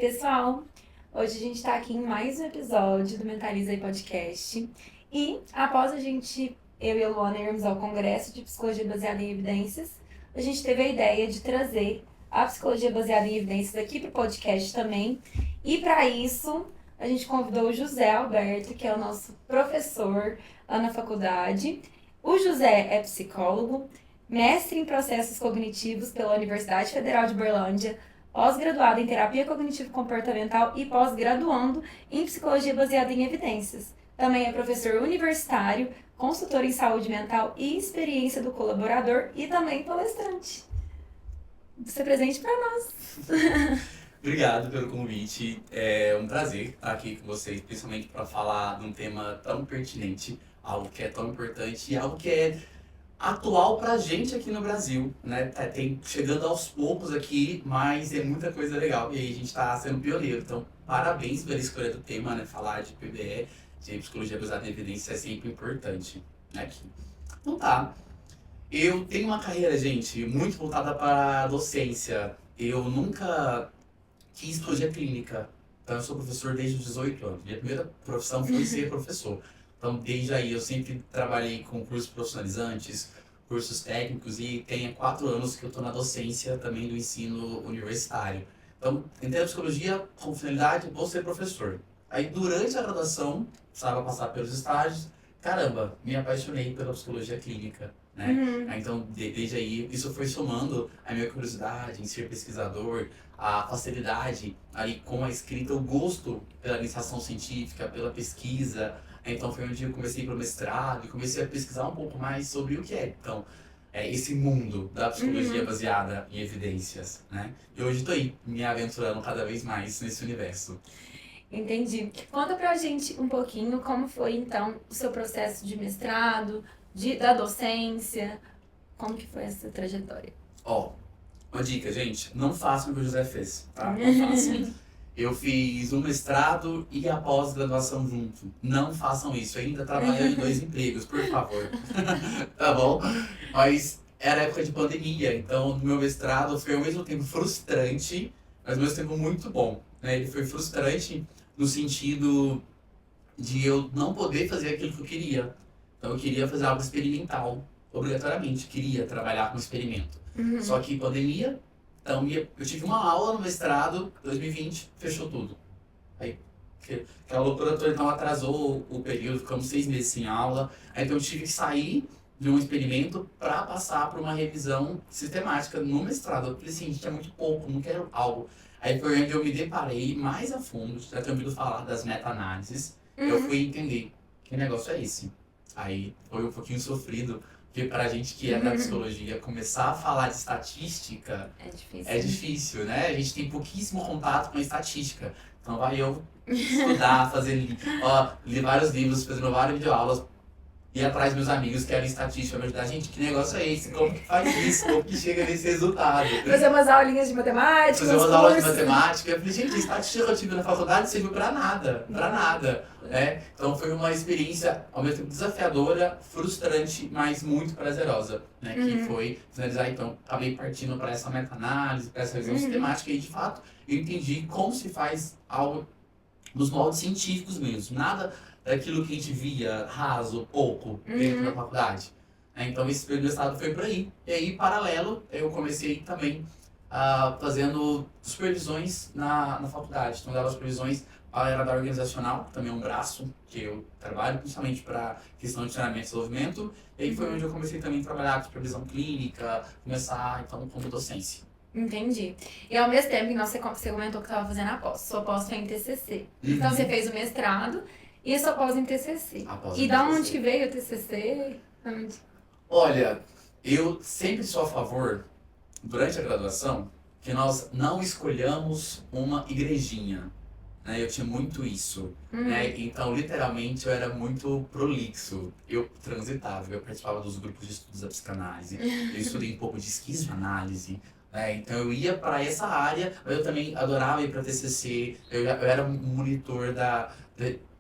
pessoal! Hoje a gente está aqui em mais um episódio do Mentaliza aí Podcast. E após eu e a Luana irmos ao Congresso de Psicologia Baseada em Evidências, a gente teve a ideia de trazer a Psicologia Baseada em Evidências aqui para o podcast também. E para isso, a gente convidou o José Alberto, que é o nosso professor lá na faculdade. O José é psicólogo, mestre em processos cognitivos pela Universidade Federal de Berlândia, pós-graduado em terapia cognitivo-comportamental e pós-graduando em psicologia baseada em evidências. Também é professor universitário, consultor em saúde mental e experiência do colaborador e também palestrante. Você presente para nós. Obrigado pelo convite. É um prazer estar aqui com vocês, principalmente para falar de um tema tão pertinente, algo que é tão importante e algo que é atual pra gente aqui no Brasil, né? Tem chegando aos poucos aqui, mas é muita coisa legal e aí a gente tá sendo pioneiro. Então, parabéns pela escolha do tema, né? Falar de PBE, de psicologia baseada em evidência é sempre importante, né? Então tá. Eu tenho uma carreira, gente, muito voltada para a docência. Eu nunca quis psicologia clínica. Então, eu sou professor desde os 18 anos. Minha primeira profissão foi ser professor. Então, desde aí, eu sempre trabalhei com cursos profissionalizantes, cursos técnicos e tem 4 anos que eu estou na docência também do ensino universitário. Então, entrei na psicologia com finalidade, vou ser professor. Aí, durante a graduação, precisava passar pelos estágios, caramba, me apaixonei pela psicologia clínica, né? Então, desde aí, isso foi somando a minha curiosidade em ser pesquisador, a facilidade ali com a escrita, o gosto pela iniciação científica, pela pesquisa. Então foi onde eu comecei para o mestrado e comecei a pesquisar um pouco mais sobre o que é, então, esse mundo da psicologia baseada em evidências, né? E hoje estou aí, me aventurando cada vez mais nesse universo. Entendi. Conta pra gente um pouquinho como foi, então, o seu processo de mestrado, da docência, como que foi essa trajetória? Uma dica, gente, não façam o que o José fez, tá? Não façam. Eu fiz um mestrado e a pós-graduação junto. Não façam isso. Eu ainda trabalho em 2 empregos, por favor. Tá bom? Mas era época de pandemia, então no meu mestrado foi ao mesmo tempo frustrante, mas ao mesmo tempo muito bom, né? Ele foi frustrante no sentido de eu não poder fazer aquilo que eu queria. Então eu queria fazer algo experimental, obrigatoriamente. Queria trabalhar com experimento. Só que pandemia... Então, eu tive uma aula no mestrado, 2020, fechou tudo. Aí, aquela loucura toda, então atrasou o período, ficamos 6 meses sem aula. Aí, então, eu tive que sair de um experimento para passar para uma revisão sistemática no mestrado. Eu falei assim, gente, é muito pouco, não quero algo. Aí foi onde eu me deparei mais a fundo, já tinha ouvido falar das meta-análises, eu fui entender que negócio é esse. Aí, foi um pouquinho sofrido. Porque pra gente que é da psicologia, começar a falar de estatística é difícil, né? A gente tem pouquíssimo contato com a estatística. Então vai eu estudar, ler vários livros, fazendo várias videoaulas, ir atrás dos meus amigos que eram estatística, me ajudar. Gente, que negócio é esse? Como que faz isso? Como que chega nesse resultado? Fazer umas aulinhas de matemática, fazer umas aulas de matemática. Eu falei, gente, a estatística que eu tive na faculdade serviu pra nada, né? Então foi uma experiência, ao mesmo tempo desafiadora, frustrante, mas muito prazerosa, né? Que foi finalizar, então, acabei partindo para essa meta-análise, para essa revisão sistemática e, de fato, eu entendi como se faz algo nos moldes científicos mesmo, nada daquilo que a gente via raso, pouco, dentro da faculdade. Então esse período de estado foi por aí. E aí, paralelo, eu comecei também fazendo supervisões na faculdade. Então, eu dava supervisões para a área da organizacional, também é um braço que eu trabalho, principalmente para questão de treinamento e desenvolvimento. E aí foi onde eu comecei também a trabalhar com supervisão clínica, começar, então, como docência. Entendi. E ao mesmo tempo, você comentou que estava fazendo a pós. Sua pós foi em TCC. Então, você fez o mestrado e a sua pós em TCC. E da onde que veio o TCC? Olha, eu sempre sou a favor, durante a graduação, que nós não escolhamos uma igrejinha. Né? Eu tinha muito isso. Né? Então, literalmente, eu era muito prolixo. Eu transitava, eu participava dos grupos de estudos da psicanálise. Eu estudei um pouco de esquizoanálise. Então eu ia para essa área, mas eu também adorava ir para TCC. Eu era um monitor da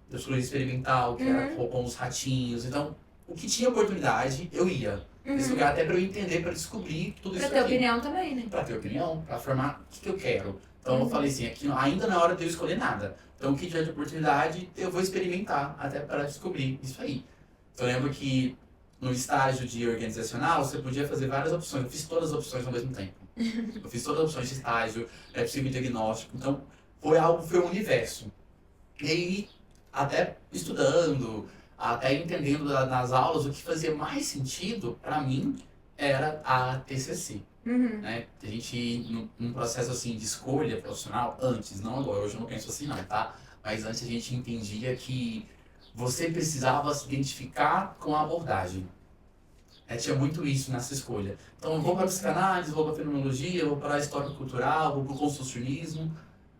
psicologia experimental, que era com os ratinhos. Então, o que tinha oportunidade, eu ia. Nesse lugar até para eu entender, para descobrir tudo isso aqui. Pra ter opinião também, né? Para ter opinião, para formar o que eu quero. Então eu falei assim, aqui ainda não é hora de eu escolher nada. Então o que tiver de oportunidade, eu vou experimentar até para descobrir isso aí. Eu lembro que no estágio de organizacional, você podia fazer várias opções. Eu fiz todas as opções ao mesmo tempo. Eu fiz todas as opções de estágio, é possível diagnóstico. Então foi um universo. E aí, até estudando, até entendendo nas aulas, o que fazia mais sentido para mim era a TCC. Né? A gente, num processo assim de escolha profissional, antes, não agora, hoje eu não penso assim não, tá? Mas antes a gente entendia que você precisava se identificar com a abordagem. Tinha muito isso nessa escolha. Então, eu vou para a psicanálise, vou para a fenomenologia, vou para a história cultural, vou para o construcionismo.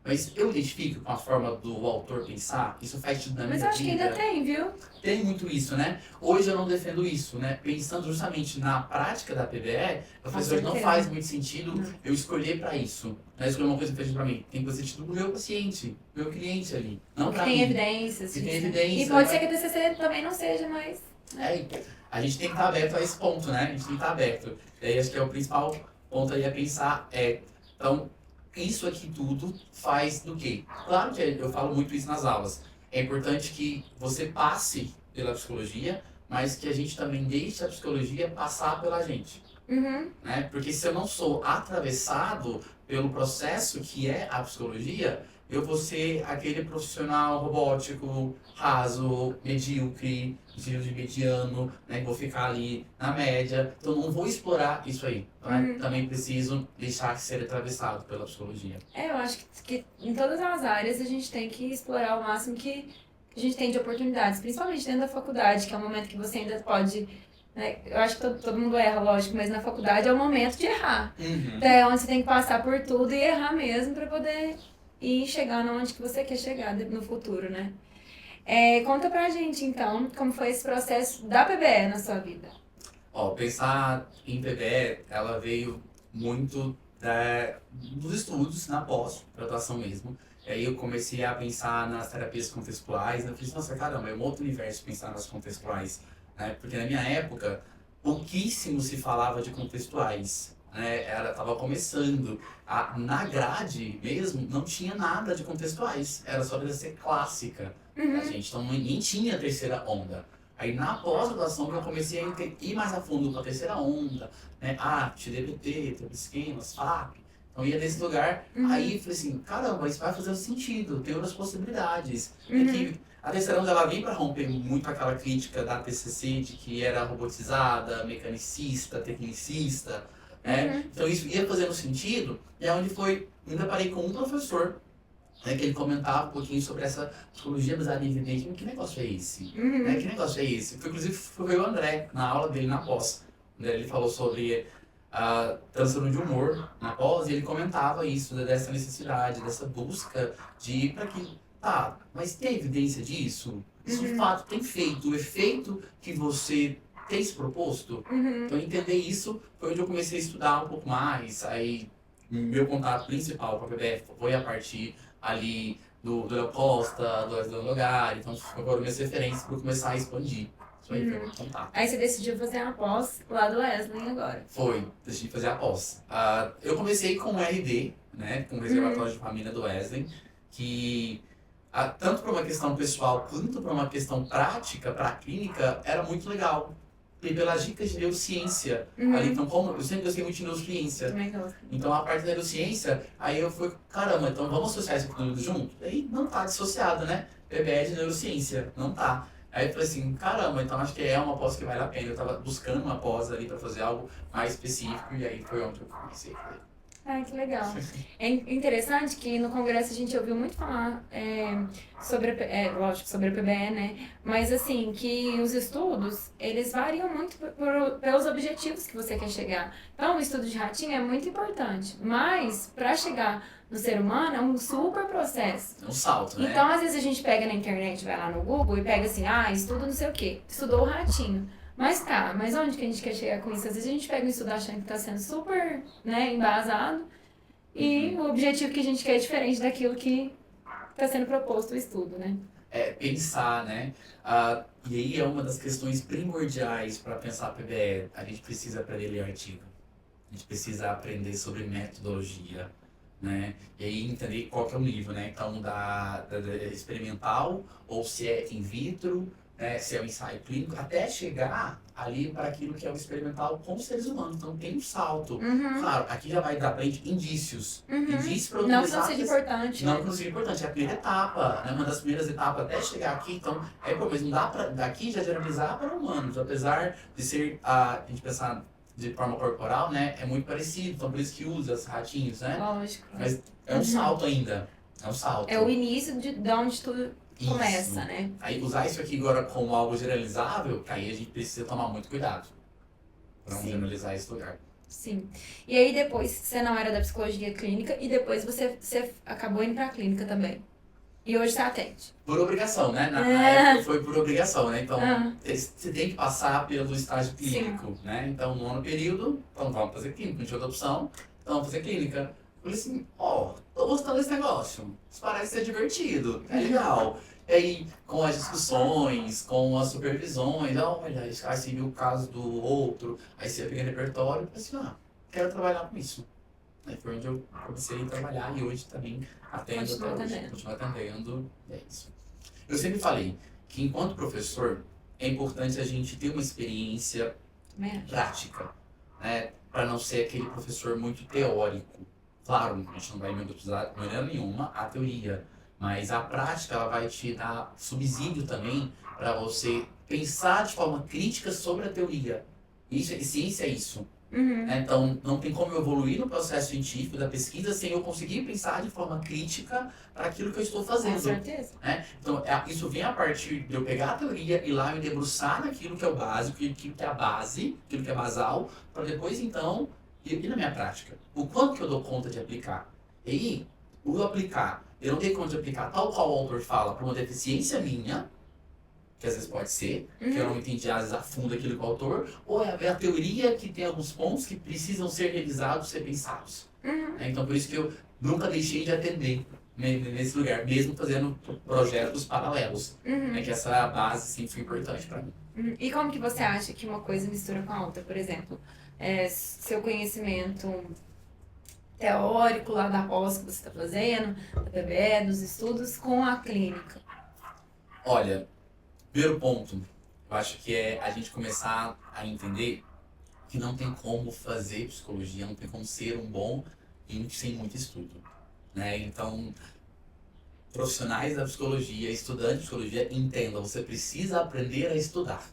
Mas eu identifico com a forma do autor pensar, isso faz sentido na minha vida. Mas acho que ainda tem, viu? Tem muito isso, né? Hoje eu não defendo isso, né? Pensando justamente na prática da PBE, eu falei assim, não faz muito sentido eu escolher para isso. Né? Escolher uma coisa que fez para mim. Tem que fazer sentido pro meu paciente, pro meu cliente ali. Não para mim. Tem evidências. Que tem evidência. E pode ser que a TCC também não seja mais... A gente tem que estar aberto a esse ponto, né? A gente tem que estar aberto. E aí acho que é o principal ponto aí a pensar então, isso aqui tudo faz do quê? Claro que eu falo muito isso nas aulas. É importante que você passe pela psicologia, mas que a gente também deixe a psicologia passar pela gente. Né? Porque se eu não sou atravessado pelo processo que é a psicologia, eu vou ser aquele profissional robótico, raso, medíocre, estilo de mediano, né? Vou ficar ali na média. Então não vou explorar isso aí. Né? Também preciso deixar de ser atravessado pela psicologia. Eu acho que em todas as áreas a gente tem que explorar o máximo que a gente tem de oportunidades, principalmente dentro da faculdade, que é um momento que você ainda pode... Né? Eu acho que todo mundo erra, lógico, mas na faculdade é o momento de errar. Então é onde você tem que passar por tudo e errar mesmo para poder ir chegar onde que você quer chegar no futuro, né? Conta pra gente, então, como foi esse processo da PBE na sua vida. Pensar em PBE, ela veio muito dos estudos, na pós-graduação mesmo. E aí eu comecei a pensar nas terapias contextuais, eu falei, nossa, caramba, é um outro universo pensar nas contextuais. Né? Porque na minha época, pouquíssimo se falava de contextuais. Né? Tava começando. Na grade mesmo, não tinha nada de contextuais. Era só de ser clássica. A gente, então nem tinha terceira onda. Aí na pós-graduação que eu comecei a ir mais a fundo para a terceira onda, né? Arte, DBT, esquemas, FAP. Então ia nesse lugar. Aí eu falei assim, caramba, isso vai fazer sentido, tem outras possibilidades. Que a terceira onda ela vem para romper muito aquela crítica da TCC de que era robotizada, mecanicista, tecnicista. Então isso ia fazendo sentido, e é onde me deparei com um professor, né, que ele comentava um pouquinho sobre essa psicologia baseada em evidência. Que negócio é esse? Que negócio é esse? Inclusive foi o André, na aula dele na pós, onde ele falou sobre transtorno de humor na pós, e ele comentava isso, dessa necessidade, dessa busca de ir para aquilo. Tá, mas tem evidência disso? Isso de fato tem feito o efeito que você tem se proposto? Então entender isso foi onde eu comecei a estudar um pouco mais. Aí meu contato principal com a PBE foi a partir ali do Léo Costa, do Wesley Logari. Então foram minhas referências para começar a expandir. Isso aí foi meu contato. Aí você decidiu fazer a pós lá do Wesley agora. Decidi fazer a pós. Eu comecei com o RD, né, com o Reservatório de Família do Wesley, que tanto para uma questão pessoal quanto para uma questão prática, para a clínica, era muito legal. E pelas dicas de neurociência. Ali, então, como eu sempre gostei muito de neurociência. Então, a parte da neurociência, aí eu fui, caramba, então vamos associar isso tudo junto? Aí não tá dissociado, né? PBE de neurociência, não tá. Aí eu falei assim, caramba, então acho que é uma pós que vale a pena. Eu tava buscando uma pós ali para fazer algo mais específico, e aí foi onde eu comecei a fazer. Que legal. É interessante que no congresso a gente ouviu muito falar lógico, sobre a PBE, né? Mas assim, que os estudos, eles variam muito pelos objetivos que você quer chegar. Então, o estudo de ratinho é muito importante, mas para chegar no ser humano é um super processo. É um salto, né? Então, às vezes a gente pega na internet, vai lá no Google e pega assim, estudo não sei o quê, estudou o ratinho. Mas onde que a gente quer chegar com isso? Às vezes a gente pega um estudo achando que está sendo super, né, embasado, e o objetivo que a gente quer é diferente daquilo que está sendo proposto o estudo, né? Pensar, né? E aí é uma das questões primordiais para pensar a PBE. A gente precisa aprender a ler artigo. A gente precisa aprender sobre metodologia. né? E aí entender qual que é o nível, né? Então, da experimental, ou se é in vitro, né? Se é o ensaio clínico, até chegar ali para aquilo que é o experimental com os seres humanos. Então, tem um salto. Claro, aqui já vai dar para indícios. Indícios para Não que utilizar... não seja importante, Não né? que não seja importante, é a primeira etapa, né? Uma das primeiras etapas até chegar aqui. Então, mas não dá para daqui já generalizar para humanos, apesar de ser, a gente pensar de forma corporal, né, é muito parecido, então por isso que usa os ratinhos, né? Lógico. Mas é um salto ainda, é um salto. É o início de onde tudo começa, né? Aí usar isso aqui agora como algo generalizável, aí a gente precisa tomar muito cuidado para não generalizar esse lugar. Sim. E aí depois você não era da psicologia clínica e depois você acabou indo pra clínica também. E hoje você atende. Por obrigação, né? Na época foi por obrigação, né? Então, você tem que passar pelo estágio clínico, né? Então, no nono período, então vamos fazer clínica. Não tinha outra opção, então vamos fazer clínica. Eu falei assim, tô gostando desse negócio. Isso parece ser divertido, é legal. E aí, com as discussões, com as supervisões, olha, esse cara viu o caso do outro, aí você pega repertório, eu falei assim, quero trabalhar com isso. Aí foi onde eu comecei a trabalhar e hoje também atendo até hoje. Continuo atendendo, é isso. Eu sempre falei que enquanto professor é importante a gente ter uma experiência prática, né? Para não ser aquele professor muito teórico. Claro, a gente não vai menosprezar de maneira nenhuma a teoria, mas a prática ela vai te dar subsídio também para você pensar de forma crítica sobre a teoria. Isso, ciência é isso. Então, não tem como eu evoluir no processo científico da pesquisa sem eu conseguir pensar de forma crítica para aquilo que eu estou fazendo. Com certeza. Né? Então, isso vem a partir de eu pegar a teoria e lá me debruçar naquilo que é o básico, aquilo que é a base, aquilo que é basal, para depois, então, ir na minha prática. O quanto que eu dou conta de aplicar. E aí, o eu aplicar, eu não dei conta de aplicar tal qual o autor fala para uma deficiência minha, que às vezes pode ser, que eu não entendi às vezes a fundo aquilo com o autor, ou é a teoria que tem alguns pontos que precisam ser revisados, ser pensados. Então por isso que eu nunca deixei de atender nesse lugar, mesmo fazendo projetos paralelos. Que essa base sempre foi importante para mim. E como que você acha que uma coisa mistura com a outra? Por exemplo, seu conhecimento teórico lá da pós que você está fazendo, da PBE, dos estudos, com a clínica? Olha, primeiro ponto, eu acho que é a gente começar a entender que não tem como fazer psicologia, não tem como ser um bom sem muito estudo, né? Então, profissionais da psicologia, estudantes de psicologia, entendam, você precisa aprender a estudar.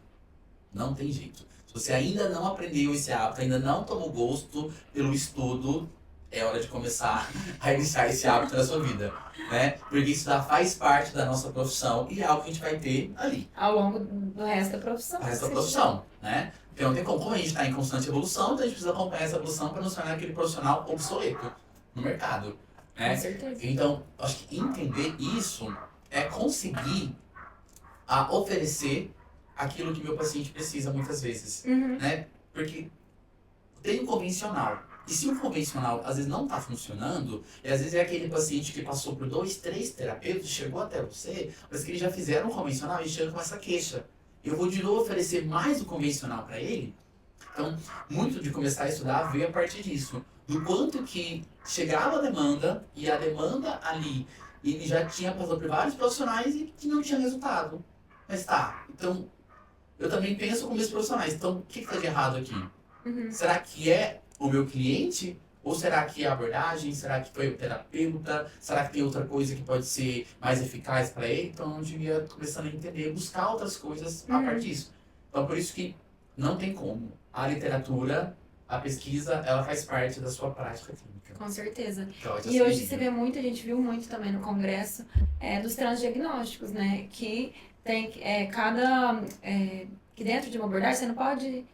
Não tem jeito. Se você ainda não aprendeu esse hábito, ainda não tomou gosto pelo estudo, é hora de começar a iniciar esse hábito na sua vida, né? Porque isso já faz parte da nossa profissão e é algo que a gente vai ter ali. Ao longo do resto da profissão. O resto da profissão, né? Porque não tem como a gente está em constante evolução, então a gente precisa acompanhar essa evolução para não se tornar aquele profissional obsoleto no mercado, né? Com certeza. Então, acho que entender isso é conseguir oferecer aquilo que meu paciente precisa muitas vezes, né? Porque tem o convencional. E se o convencional às vezes não está funcionando, e às vezes é aquele paciente que passou por 2, 3 terapeutas, chegou até você, mas que eles já fizeram o convencional e chega com essa queixa. Eu vou de novo oferecer mais o convencional para ele. Então, muito de começar a estudar veio a partir disso. Do quanto que chegava a demanda, e a demanda ali, ele já tinha passado por vários profissionais e que não tinha resultado. Mas tá, então, eu também penso como esses profissionais. Então, o que está de errado aqui? Será que é o meu cliente? Ou será que é a abordagem? Será que foi o terapeuta? Será que tem outra coisa que pode ser mais eficaz para ele? Então eu devia começando a entender, buscar outras coisas a partir disso. Então por isso que não tem como. A literatura, a pesquisa, ela faz parte da sua prática clínica. Com certeza. Então, e hoje você vê muito, a gente viu muito também no congresso, dos transdiagnósticos, né? Que tem que dentro de uma abordagem você não pode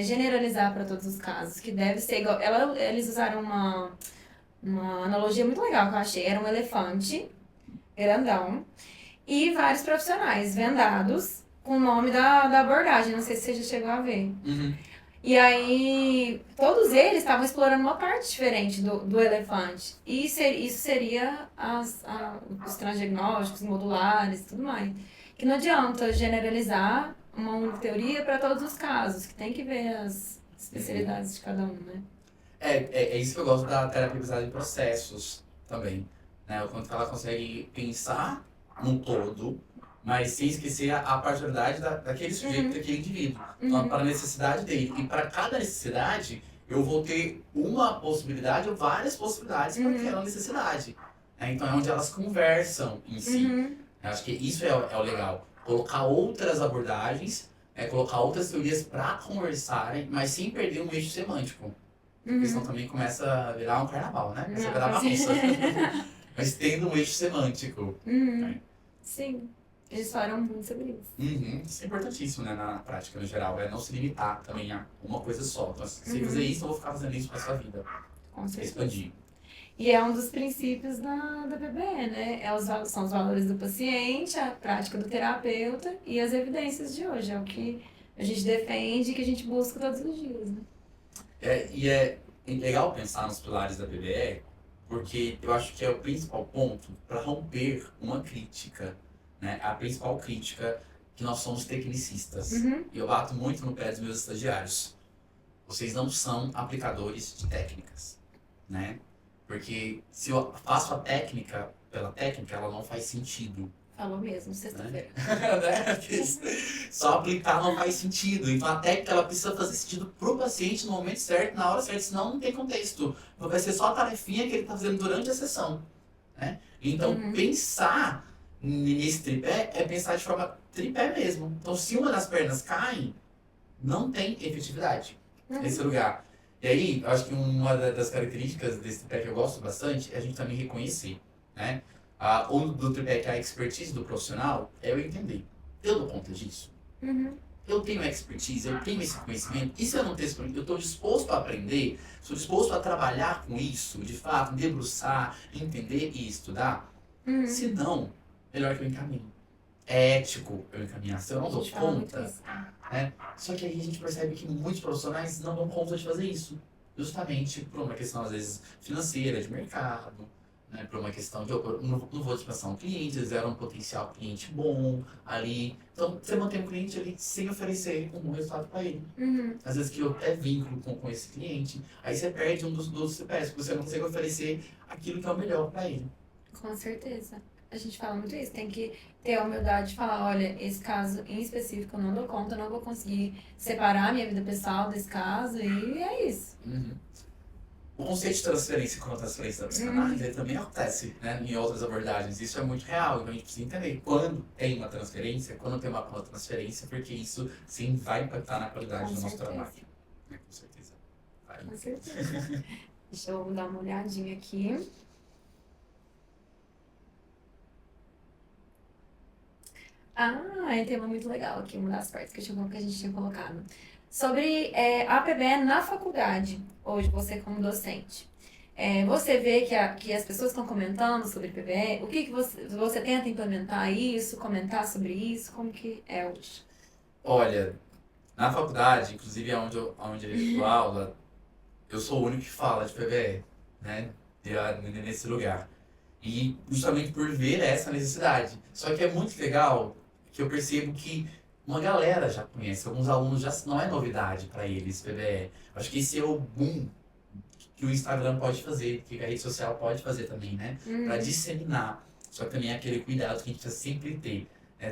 generalizar para todos os casos, que deve ser igual. Eles usaram uma analogia muito legal que eu achei. Era um elefante grandão e vários profissionais vendados com o nome da abordagem. Não sei se você já chegou a ver. E aí, todos eles estavam explorando uma parte diferente do elefante. E isso seria os transdiagnósticos modulares e tudo mais. Que não adianta generalizar uma única teoria para todos os casos, que tem que ver as especialidades de cada um, né? É isso que eu gosto da terapia baseada em processos também, né? O quanto ela consegue pensar num todo, mas sem esquecer a particularidade daquele sujeito, Uhum. daquele indivíduo. Então, para a necessidade dele. E para cada necessidade, eu vou ter uma possibilidade ou várias possibilidades para aquela necessidade. Então, é onde elas conversam em si. Uhum. Eu acho que isso é o legal. Colocar outras abordagens, colocar outras teorias para conversarem, mas sem perder um eixo semântico. Porque senão também começa a virar um carnaval, né? Começa a virar bagunça. Mas tendo um eixo semântico. Uhum. Sim, eles falaram muito sobre isso. Isso é importantíssimo, né, na prática, no geral. É não se limitar também a uma coisa só. Então, se eu fazer isso, eu vou ficar fazendo isso pra sua vida. Com certeza. Expandir. E é um dos princípios da PBE, né? São os valores do paciente, a prática do terapeuta e as evidências de hoje. É o que a gente defende e que a gente busca todos os dias, né? E é legal pensar nos pilares da PBE, porque eu acho que é o principal ponto para romper uma crítica, né? A principal crítica que nós somos tecnicistas. E eu bato muito no pé dos meus estagiários. Vocês não são aplicadores de técnicas, né? Porque se eu faço a técnica pela técnica, ela não faz sentido. Falou mesmo, sexta-feira. Só aplicar não faz sentido. Então a técnica ela precisa fazer sentido pro paciente no momento certo, na hora certa, senão não tem contexto. Vai ser só a tarefinha que ele está fazendo durante a sessão. Né? Então pensar nesse tripé é pensar de forma tripé mesmo. Então se uma das pernas cai, não tem efetividade nesse lugar. E aí, eu acho que uma das características desse tripé que eu gosto bastante é a gente também reconhecer, né? O do tripé que é a expertise do profissional é eu entender. Eu dou conta disso. Eu tenho expertise, eu tenho esse conhecimento. E se eu não tenho esse conhecimento, eu estou disposto a aprender, estou disposto a trabalhar com isso, de fato, debruçar, entender e estudar. Se não, melhor que eu encaminhe. É ético eu encaminhar, se eu não dou conta. Né? Só que aí a gente percebe que muitos profissionais não dão conta de fazer isso. Justamente por uma questão, às vezes, financeira, de mercado. Né, por uma questão de eu não vou dispensar um cliente, zero um potencial cliente bom ali. Então, você mantém um cliente ali sem oferecer um bom resultado para ele. Às vezes que eu até vínculo com esse cliente, aí você perde um dos CPS, porque você não consegue oferecer aquilo que é o melhor para ele. Com certeza. A gente fala muito isso, tem que ter a humildade de falar, olha, esse caso em específico eu não dou conta, eu não vou conseguir separar a minha vida pessoal desse caso, e é isso. O conceito de transferência como a transferência da psicanálise ele também acontece, né, em outras abordagens. Isso é muito real, então a gente precisa entender quando tem uma transferência, quando tem uma transferência, porque isso sim vai impactar na qualidade do nosso trabalho. Com certeza. Vai. Com certeza. Deixa eu dar uma olhadinha aqui. Tem uma muito legal aqui, uma das partes que a gente tinha colocado. Sobre a PBE na faculdade, hoje você como docente. Você vê que as pessoas estão comentando sobre PBE, o que você tenta implementar isso, comentar sobre isso, como que é hoje? Olha, na faculdade, inclusive onde eu dou aula, eu sou o único que fala de PBE, né, nesse lugar. E justamente por ver essa necessidade. Só que é muito legal que eu percebo que uma galera já conhece, alguns alunos já não é novidade para eles, PBE. Acho que esse é o boom que o Instagram pode fazer, que a rede social pode fazer também, né? Para disseminar. Só que também é aquele cuidado que a gente precisa sempre ter.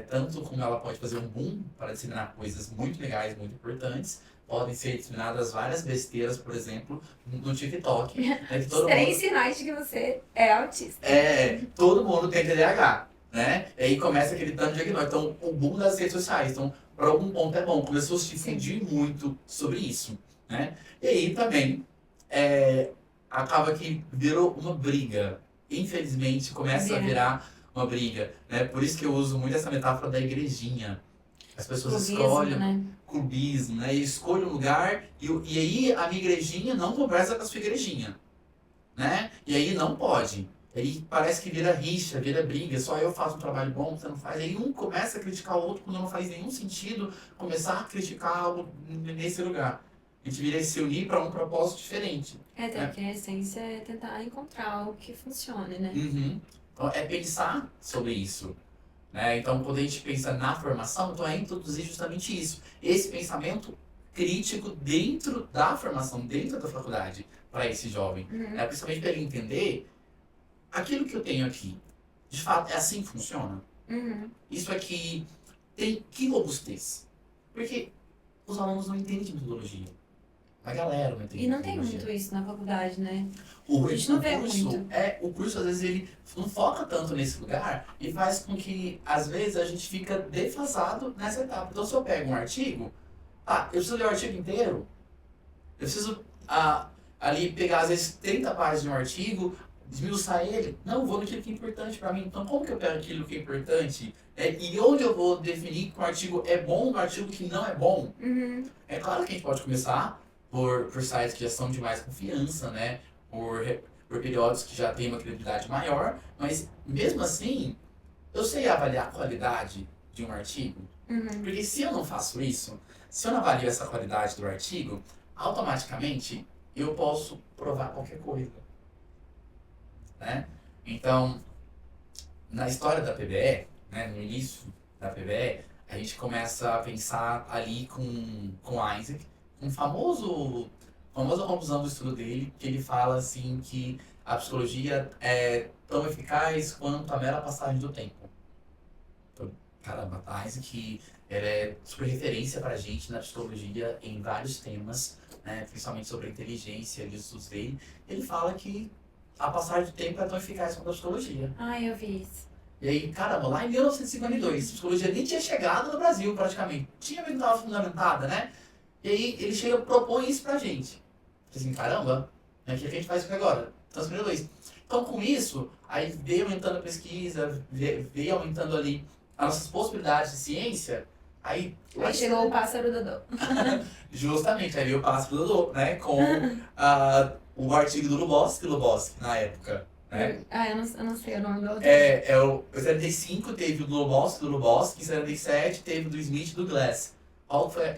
Tanto como ela pode fazer um boom para disseminar coisas muito legais, muito importantes, podem ser disseminadas várias besteiras, por exemplo, no TikTok. Né, que todo Três sinais de que você é autista. Todo mundo tem TDAH. Né? E aí começa aquele tanto de diagnóstico. Então, o boom das redes sociais. Então, por algum ponto é bom. Começou a se difundir muito sobre isso. Né? E aí também acaba que virou uma briga. Infelizmente, começa a virar uma briga. Né? Por isso que eu uso muito essa metáfora da igrejinha. As pessoas escolhem clubismo, né? E escolhem um lugar e aí a minha igrejinha não conversa com a sua igrejinha. Né? E aí não pode. Aí parece que vira rixa, vira briga, só eu faço um trabalho bom, você não faz. Aí um começa a criticar o outro quando não faz nenhum sentido começar a criticar algo nesse lugar. A gente viria se unir para um propósito diferente. Que a essência é tentar encontrar algo que funcione, né? Então é pensar sobre isso. Né? Então quando a gente pensa na formação, então é introduzir justamente isso. Esse pensamento crítico dentro da formação, dentro da faculdade, para esse jovem. Principalmente para ele entender aquilo que eu tenho aqui. De fato, é assim que funciona? Isso aqui tem que robustez? Porque os alunos não entendem de metodologia. A galera não entende. E não tem muito isso na faculdade, né? A gente não vê muito. O curso, às vezes, ele não foca tanto nesse lugar e faz com que, às vezes, a gente fica defasado nessa etapa. Então, se eu pego um artigo, eu preciso ler o artigo inteiro. Eu preciso ali pegar, às vezes, 30 páginas de um artigo, desmiuçar ele. Não, eu vou naquilo que é importante para mim. Então, como que eu pego aquilo que é importante? E onde eu vou definir que um artigo é bom, um artigo que não é bom? É claro que a gente pode começar por sites que já são de mais confiança, né? Por periódicos que já têm uma credibilidade maior, mas mesmo assim, eu sei avaliar a qualidade de um artigo. Porque se eu não faço isso, se eu não avalio essa qualidade do artigo, automaticamente eu posso provar qualquer coisa. Né? Então, na história da PBE, né, no início da PBE, a gente começa a pensar ali com Isaac, um famosa conclusão do estudo dele, que ele fala assim que a psicologia é tão eficaz quanto a mera passagem do tempo. Então, caramba, Isaac, ela é super referência pra gente na psicologia em vários temas, né, principalmente sobre a inteligência e os estudos dele. Ele fala que a passagem do tempo é tão eficaz quanto a psicologia. Eu vi isso. E aí, caramba, lá em 1952, a psicologia nem tinha chegado no Brasil, praticamente. Tinha mesmo, estava fundamentada, né? E aí, ele chega e propõe isso pra gente. Assim, caramba, o que a gente faz agora? Transferir isso. Então, com isso, aí veio aumentando a pesquisa, veio aumentando ali as nossas possibilidades de ciência. Aí chegou o pássaro Dodô. Justamente, aí veio o pássaro Dodô, né? Com o artigo do Luboski na época. Né? Eu não sei o nome do outro. O 75 teve o do Luboski, em 77 teve o do Smith e do Glass.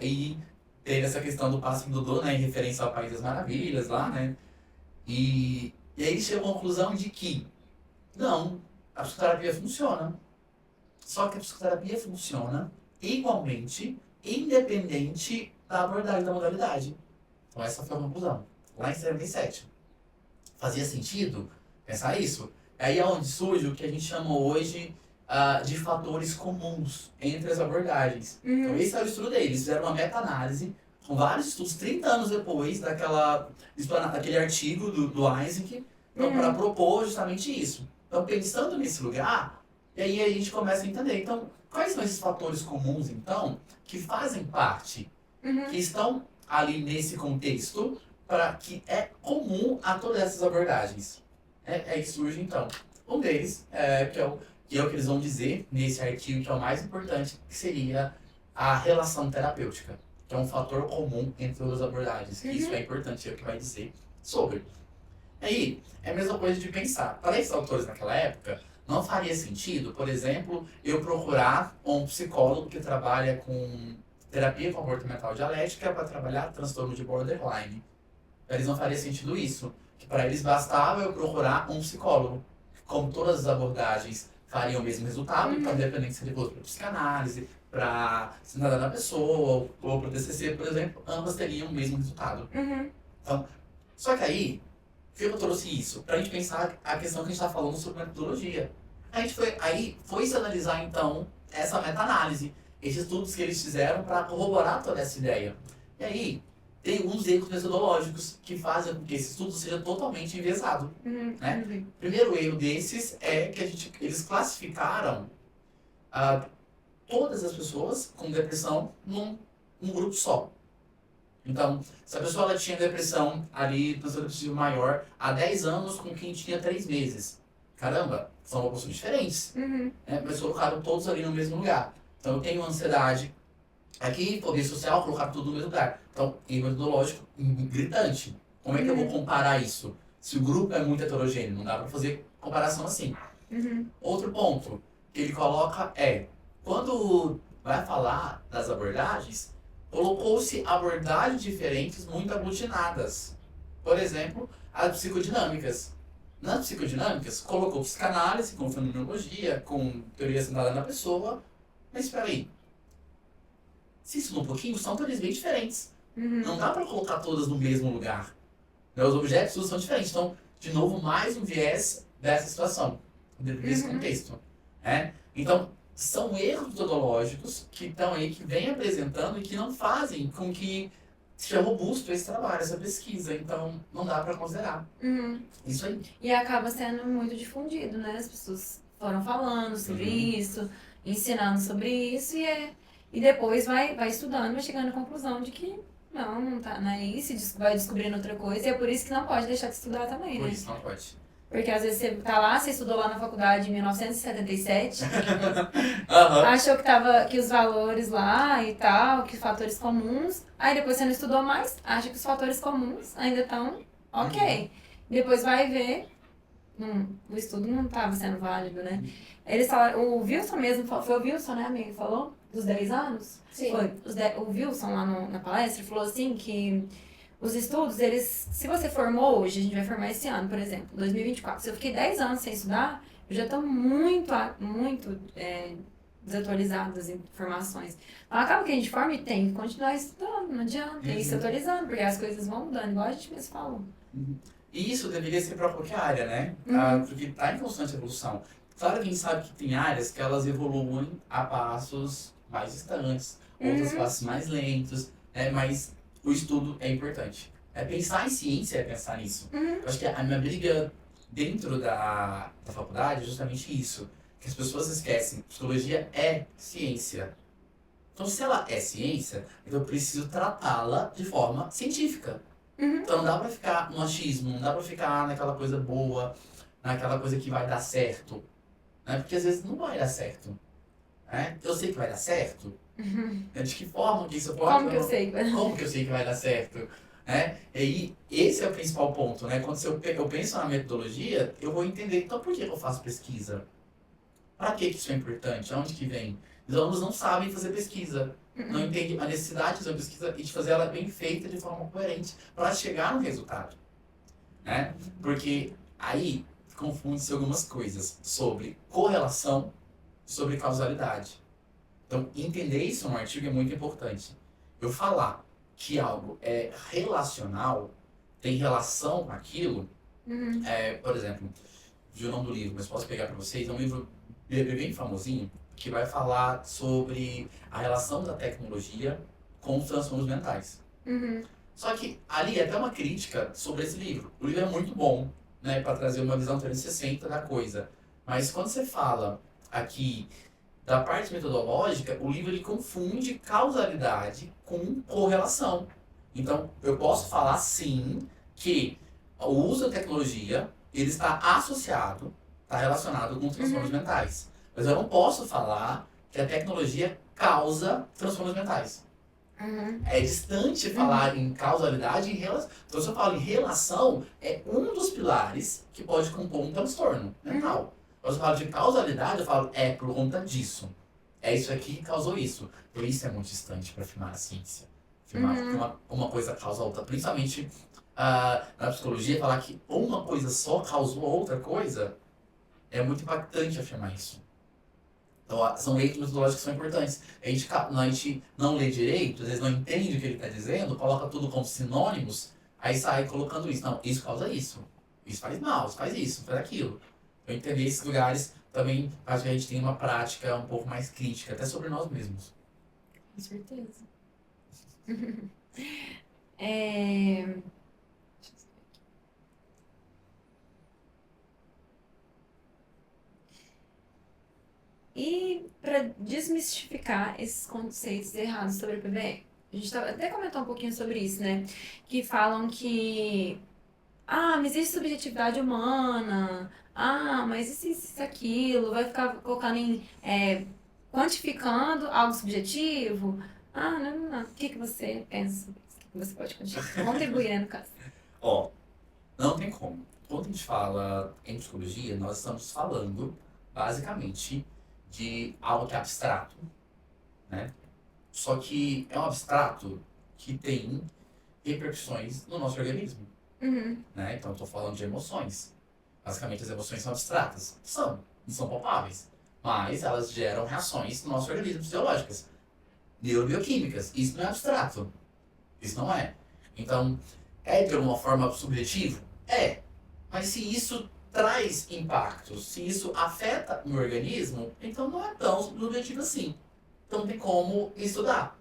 E teve essa questão do pássaro Dodô, né? Em referência ao País das Maravilhas lá, né? E aí ele chegou à conclusão de que não, a psicoterapia funciona. Só que a psicoterapia funciona igualmente, independente da abordagem da modalidade. Então essa foi a conclusão. Lá em 77. Fazia sentido pensar isso? Aí é onde surge o que a gente chama hoje de fatores comuns entre as abordagens. Então esse é o estudo deles. Eles fizeram uma meta-análise com vários estudos, 30 anos depois daquele artigo do Isaac, para propor justamente isso. Então, pensando nesse lugar, e aí a gente começa a entender. Então, quais são esses fatores comuns, então, que fazem parte, que estão ali nesse contexto, que é comum a todas essas abordagens? Aí surge, então, um deles, que é o que eles vão dizer nesse artigo, que é o mais importante, que seria a relação terapêutica, que é um fator comum entre todas as abordagens. Que isso é importante, é o que vai dizer sobre. Aí, é a mesma coisa de pensar. Para esses autores naquela época, não faria sentido, por exemplo, eu procurar um psicólogo que trabalha com terapia comportamental dialética para trabalhar transtorno de borderline. Para eles não faria sentido isso. Que para eles bastava eu procurar um psicólogo. Como todas as abordagens fariam o mesmo resultado, então independente se ele fosse para psicanálise, para cidadania da pessoa ou para o TCC, por exemplo, ambas teriam o mesmo resultado. Então, só que aí, por que eu trouxe isso? Para a gente pensar a questão que a gente está falando sobre metodologia. A gente foi se analisar, então, essa meta-análise, esses estudos que eles fizeram para corroborar toda essa ideia. E aí, tem alguns erros metodológicos que fazem com que esse estudo seja totalmente enviesado. Né? Primeiro erro desses é que eles classificaram todas as pessoas com depressão num grupo só. Então, se a pessoa ela tinha depressão ali, transtorno depressivo maior, há 10 anos com quem tinha 3 meses. Caramba, são pessoas diferentes. Né? Mas colocaram todos ali no mesmo lugar. Então, eu tenho ansiedade aqui, poder social, colocar tudo no mesmo lugar. Então, erro metodológico gritante. Como é que eu vou comparar isso? Se o grupo é muito heterogêneo, não dá para fazer comparação assim. Outro ponto que ele coloca quando vai falar das abordagens, colocou-se abordagens diferentes muito aglutinadas. Por exemplo, as psicodinâmicas. Nas psicodinâmicas, colocou psicanálise com fenomenologia, com teoria centrada na pessoa. Mas espera aí. Se estuda um pouquinho, são teorias bem diferentes. Não dá para colocar todas no mesmo lugar. Né? Os objetos são diferentes. Então, de novo, mais um viés dessa situação, desse contexto. Né? Então, são erros metodológicos que estão aí, que vêm apresentando e que não fazem com que seja robusto esse trabalho, essa pesquisa. Então, não dá para considerar. Isso aí. E acaba sendo muito difundido, né? As pessoas foram falando sobre isso, ensinando sobre isso, e depois vai estudando, vai chegando à conclusão de que não tá, não é isso, e vai descobrindo outra coisa, e é por isso que não pode deixar de estudar também, Por né? isso não pode. Porque às vezes você tá lá, você estudou lá na faculdade em 1977, Aham. achou que os valores lá e tal, que fatores comuns, aí depois você não estudou mais, acha que os fatores comuns ainda estão ok. Depois vai ver, o estudo não estava sendo válido, né? Eles falaram, o Wilson mesmo, foi o Wilson, né, amigo, que falou? Dos 10 anos? Sim. Foi. O Wilson lá na palestra falou assim que os estudos, eles, se você formou hoje, a gente vai formar esse ano, por exemplo, 2024. Se eu fiquei 10 anos sem estudar, eu já estou muito desatualizada das informações. Então, acaba que a gente forma e tem que continuar estudando, não adianta, tem que se atualizando, porque as coisas vão mudando, igual a gente mesmo falou. E isso deveria ser para qualquer área, né? Porque está em constante evolução. Claro que a gente sabe que tem áreas que elas evoluem a passos mais distantes, outros passos mais lentos, né? Mas o estudo é importante. Pensar em ciência é pensar nisso. Eu acho que a minha briga dentro da faculdade é justamente isso. Que as pessoas esquecem. Psicologia é ciência. Então, se ela é ciência, então eu preciso tratá-la de forma científica. Então não dá pra ficar no achismo, não dá pra ficar naquela coisa boa, naquela coisa que vai dar certo. Né? Porque às vezes não vai dar certo. Né? Eu sei que vai dar certo. De que forma que isso pode... Como que eu sei? Como que eu sei que vai dar certo? Né? E aí, esse é o principal ponto. Né? Quando eu penso na metodologia, eu vou entender, então por que eu faço pesquisa? Para que isso é importante? Aonde que vem? Os alunos não sabem fazer pesquisa. Não entendem a necessidade de fazer uma pesquisa e de fazer ela bem feita de forma coerente para chegar no resultado. Né? Porque aí confunde-se algumas coisas sobre correlação, sobre causalidade. Então, entender isso no artigo é muito importante. Eu falar que algo é relacional, tem relação com aquilo, por exemplo, vi o nome do livro, mas posso pegar para vocês, é um livro bem famosinho, que vai falar sobre a relação da tecnologia com os transtornos mentais. Só que ali é até uma crítica sobre esse livro. O livro é muito bom, né, para trazer uma visão 360 da coisa. Mas quando você fala aqui da parte metodológica, o livro ele confunde causalidade com correlação. Então, eu posso falar sim que o uso da tecnologia ele está associado, está relacionado com transtornos mentais. Mas eu não posso falar que a tecnologia causa transtornos mentais. É distante falar em causalidade e em relação. Então, se eu falo em relação, é um dos pilares que pode compor um transtorno mental. Quando eu falo de causalidade, eu falo, é por conta disso. É isso aqui que causou isso. Então, isso é muito distante para afirmar a ciência. Afirmar que uma coisa causa a outra. Principalmente na psicologia, falar que uma coisa só causou outra coisa, é muito impactante afirmar isso. Então, são leitos metodológicos que são importantes. A gente não lê direito, às vezes não entende o que ele está dizendo, coloca tudo como sinônimos, aí sai colocando isso. Não, isso causa isso. Isso faz mal, isso faz isso, faz aquilo. Então, entender esses lugares também faz que a gente tenha uma prática um pouco mais crítica, até sobre nós mesmos. Com certeza. E para desmistificar esses conceitos errados sobre a PBE, a gente até comentou um pouquinho sobre isso, né? Que falam que, mas existe subjetividade humana, mas isso, aquilo, vai ficar colocando quantificando algo subjetivo. Não. O que você pensa sobre isso? O que você pode contribuir, né, no caso? Não tem como. Quando a gente fala em psicologia, nós estamos falando, basicamente, de algo que é abstrato, né? Só que é um abstrato que tem repercussões no nosso organismo, né? Então, eu estou falando de emoções. Basicamente, as emoções são abstratas. Não são palpáveis. Mas elas geram reações no nosso organismo fisiológicas, neurobioquímicas. Isso não é abstrato. Isso não é. Então, é de alguma forma subjetivo? É. Mas se isso traz impactos, se isso afeta o meu organismo, então não é tão subjetivo assim. Então tem como estudar.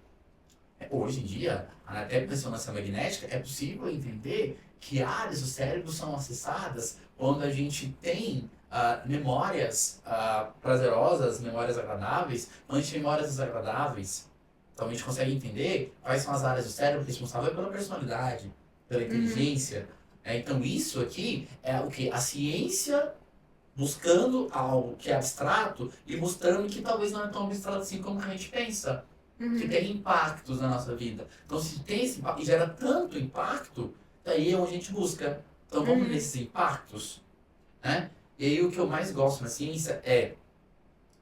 Hoje em dia, até a ressonância magnética, é possível entender que áreas do cérebro são acessadas quando a gente tem memórias prazerosas, memórias agradáveis, memórias desagradáveis. Então a gente consegue entender quais são as áreas do cérebro responsáveis pela personalidade, pela inteligência. Então isso aqui é o que? A ciência buscando algo que é abstrato e mostrando que talvez não é tão abstrato assim como a gente pensa. Que tem impactos na nossa vida. Então se tem esse impacto e gera tanto impacto, daí é onde a gente busca. Então vamos nesses impactos, né? E aí o que eu mais gosto na ciência é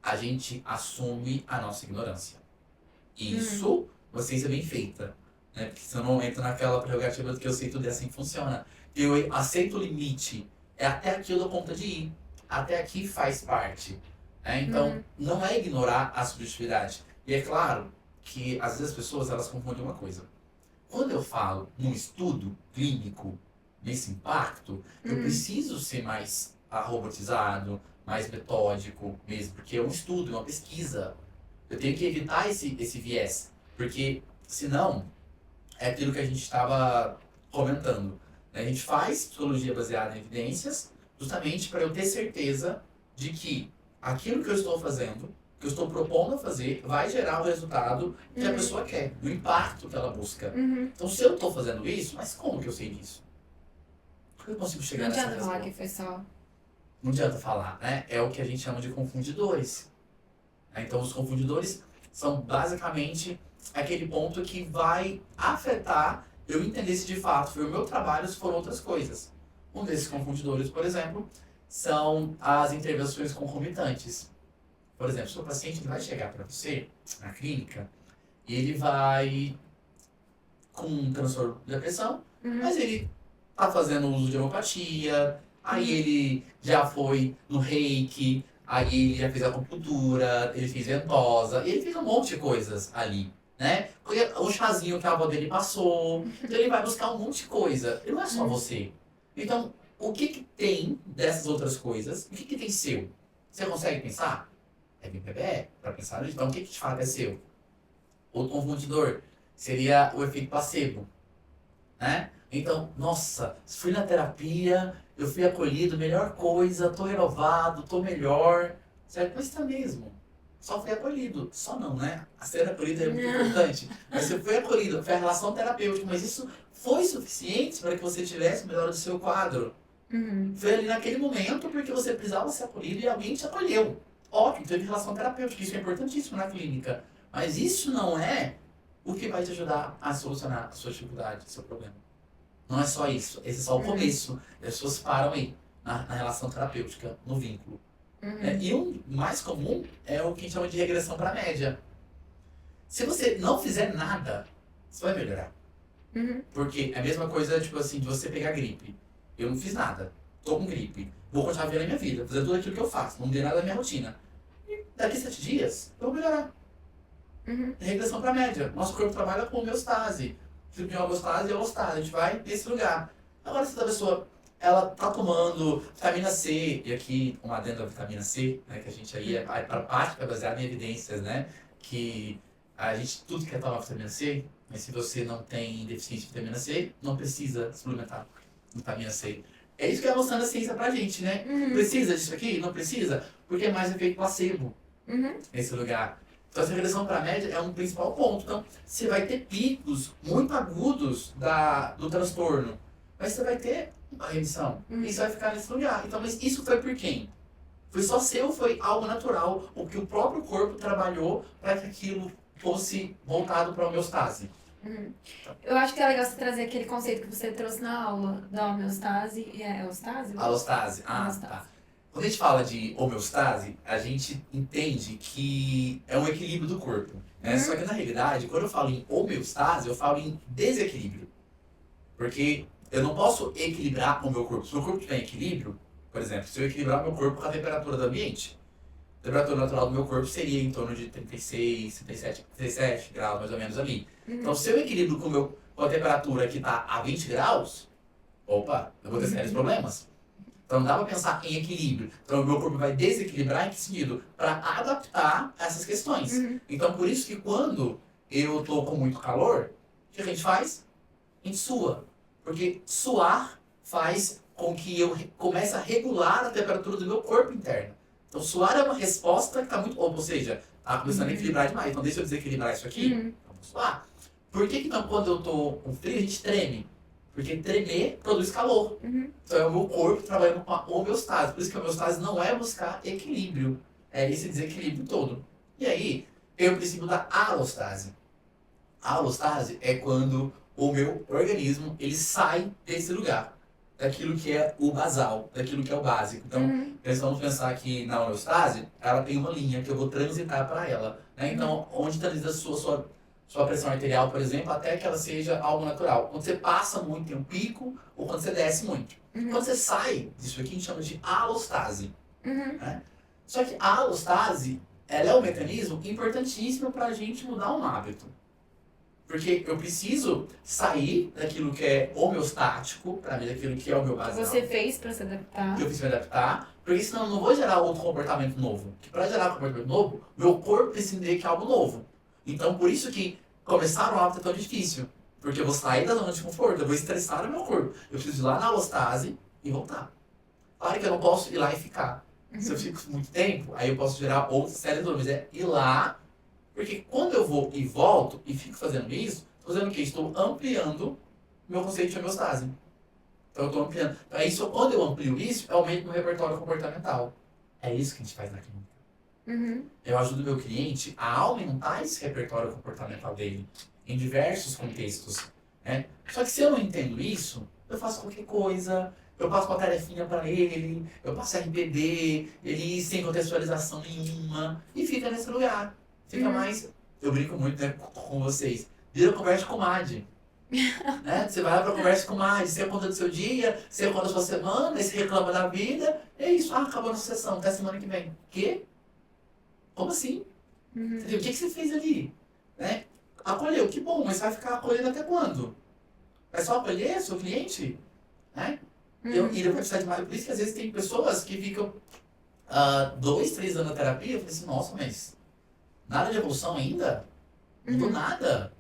a gente assume a nossa ignorância. Isso, uma ciência bem feita, né? Porque senão não entra naquela prerrogativa do que eu sei tudo e assim funciona. Eu aceito o limite, é até aqui eu dou conta de ir, até aqui faz parte. Né? Então, não é ignorar a subjetividade. E é claro que às vezes as pessoas elas confundem uma coisa. Quando eu falo num estudo clínico, nesse impacto, eu preciso ser mais robotizado, mais metódico mesmo, porque é um estudo, é uma pesquisa. Eu tenho que evitar esse viés, porque senão é aquilo que a gente estava comentando. Né? A gente faz psicologia baseada em evidências justamente para eu ter certeza de que aquilo que eu estou fazendo, que eu estou propondo a fazer, vai gerar o resultado que a pessoa quer, o impacto que ela busca. Então, se eu estou fazendo isso, mas como que eu sei disso? Como eu consigo chegar nessa resposta? Não adianta falar que foi só... Não adianta falar, né? É o que a gente chama de confundidores. Então, os confundidores são basicamente aquele ponto que vai afetar eu entender se de fato foi o meu trabalho ou se foram outras coisas. Um desses confundidores, por exemplo, são as intervenções concomitantes. Por exemplo, se o paciente vai chegar para você na clínica e ele vai com um transtorno de depressão, mas ele está fazendo uso de homeopatia, aí ele já foi no reiki, aí ele já fez acupuntura, ele fez ventosa, ele fez um monte de coisas ali, né? O chazinho que a avó dele passou, então ele vai buscar um monte de coisa. E não é só você. Então, o que tem dessas outras coisas? O que tem seu? Você consegue pensar? É bem PBE para pensar nisso. Então, o que de fato é seu? Outro confundidor seria o efeito placebo, né? Então, nossa, fui na terapia, eu fui acolhido, melhor coisa, tô renovado, tô melhor, certo? Mas tá mesmo. Só fui acolhido. Só não, né? A ser acolhido é muito importante. Mas você foi acolhido, foi a relação terapêutica, mas isso foi suficiente para que você tivesse melhor do seu quadro. Foi ali naquele momento porque você precisava ser acolhido e alguém te acolheu. Ótimo, teve relação terapêutica, isso é importantíssimo na clínica. Mas isso não é o que vai te ajudar a solucionar a sua dificuldade, o seu problema. Não é só isso, esse é só o começo. As pessoas param aí, na relação terapêutica, no vínculo. E o mais comum é o que a gente chama de regressão para a média. Se você não fizer nada, você vai melhorar. Porque é a mesma coisa, tipo assim, de você pegar gripe. Eu não fiz nada, tô com gripe. Vou continuar vivendo a minha vida, fazendo tudo aquilo que eu faço, não mudei nada da minha rotina. E daqui 7 dias, eu vou melhorar. Regressão para a média. Nosso corpo trabalha com homeostase. Se tem homeostase e alostase, a gente vai nesse lugar. Agora, se a pessoa ela tá tomando vitamina C, e aqui uma adendo da vitamina C, né, que a gente aí para a parte que é baseada em evidências, né, que a gente tudo quer tomar vitamina C, mas se você não tem deficiência de vitamina C, não precisa suplementar vitamina C. É isso que é mostrando a ciência pra gente, né? Precisa disso aqui? Não precisa? Porque é mais efeito placebo nesse lugar. Então, essa regressão para a média é um principal ponto. Então, você vai ter picos muito agudos do transtorno, mas você vai ter uma remissão. E você vai ficar nesse lugar. Então, mas isso foi por quem? Foi só seu ou foi algo natural? Ou que o próprio corpo trabalhou para que aquilo fosse voltado para a homeostase? Eu acho que é legal você trazer aquele conceito que você trouxe na aula da homeostase. É homeostase? Alostase. Tá. Quando a gente fala de homeostase, a gente entende que é um equilíbrio do corpo. Né? Só que na realidade, quando eu falo em homeostase, eu falo em desequilíbrio. Porque eu não posso equilibrar o meu corpo. Se o meu corpo estiver em equilíbrio, por exemplo, se eu equilibrar o meu corpo com a temperatura do ambiente, a temperatura natural do meu corpo seria em torno de 36, 37 graus, mais ou menos ali. Então, se eu equilibro com com a temperatura que tá a 20 graus, opa, eu vou ter sérios problemas. Então não dá pra pensar em equilíbrio. Então o meu corpo vai desequilibrar em que sentido? Para adaptar essas questões. Então por isso que quando eu tô com muito calor, o que a gente faz? A gente sua. Porque suar faz com que eu comece a regular a temperatura do meu corpo interno. Então suar é uma resposta que está muito... Ou seja, tá começando a equilibrar demais. Então deixa eu desequilibrar isso aqui. Vamos suar. Por que então quando eu tô com frio a gente treme? Porque tremer produz calor. Então é o meu corpo trabalhando com a homeostase. Por isso que a homeostase não é buscar equilíbrio. É esse desequilíbrio todo. E aí, tem o princípio da alostase. A alostase é quando o meu organismo ele sai desse lugar. Daquilo que é o basal, daquilo que é o básico. Então, vamos pensar que na homeostase, ela tem uma linha que eu vou transitar para ela. Né? Então, onde transita a sua pressão arterial, por exemplo, até que ela seja algo natural. Quando você passa muito, tem um pico, ou quando você desce muito. Quando você sai disso aqui, a gente chama de alostase. Né? Só que a alostase, ela é um mecanismo importantíssimo para a gente mudar um hábito. Porque eu preciso sair daquilo que é homeostático, para mim, daquilo que é o meu basal. Você fez para se adaptar. Que eu fiz me adaptar, porque senão eu não vou gerar outro comportamento novo. Porque para gerar um comportamento novo, meu corpo precisa entender que é algo novo. Então, por isso que começar um hábito é tão difícil. Porque eu vou sair da zona de conforto, eu vou estressar o meu corpo. Eu preciso ir lá na alostase e voltar. Claro que eu não posso ir lá e ficar. Se eu fico muito tempo, aí eu posso gerar outras séries de dores. É ir lá, porque quando eu vou e volto e fico fazendo isso, estou fazendo o quê? Estou ampliando meu conceito de homeostase. Então eu estou ampliando. Então, é isso, quando eu amplio isso, eu aumento meu repertório comportamental. É isso que a gente faz na clínica. Eu ajudo o meu cliente a aumentar esse repertório comportamental dele em diversos contextos. Né? Só que se eu não entendo isso, eu faço qualquer coisa, eu passo uma tarefinha para ele, eu passo RPD, ele sem contextualização nenhuma, e fica nesse lugar. Fica mais, eu brinco muito, né, com vocês, vira conversa com comadre. Né? Você vai lá pra conversa com comadre, você conta do seu dia, você conta da sua semana, aí você reclama da vida, é isso, acabou a nossa sessão, até semana que vem. Quê? Como assim? Entendeu? O que você fez ali? Né? Acolheu, que bom, mas vai ficar acolhendo até quando? Vai só acolher seu cliente? Né? E ele vai precisar de mais. Por isso que às vezes tem pessoas que ficam 2, 3 anos na terapia, eu falei assim, nossa, mas nada de evolução ainda? Não mudou nada?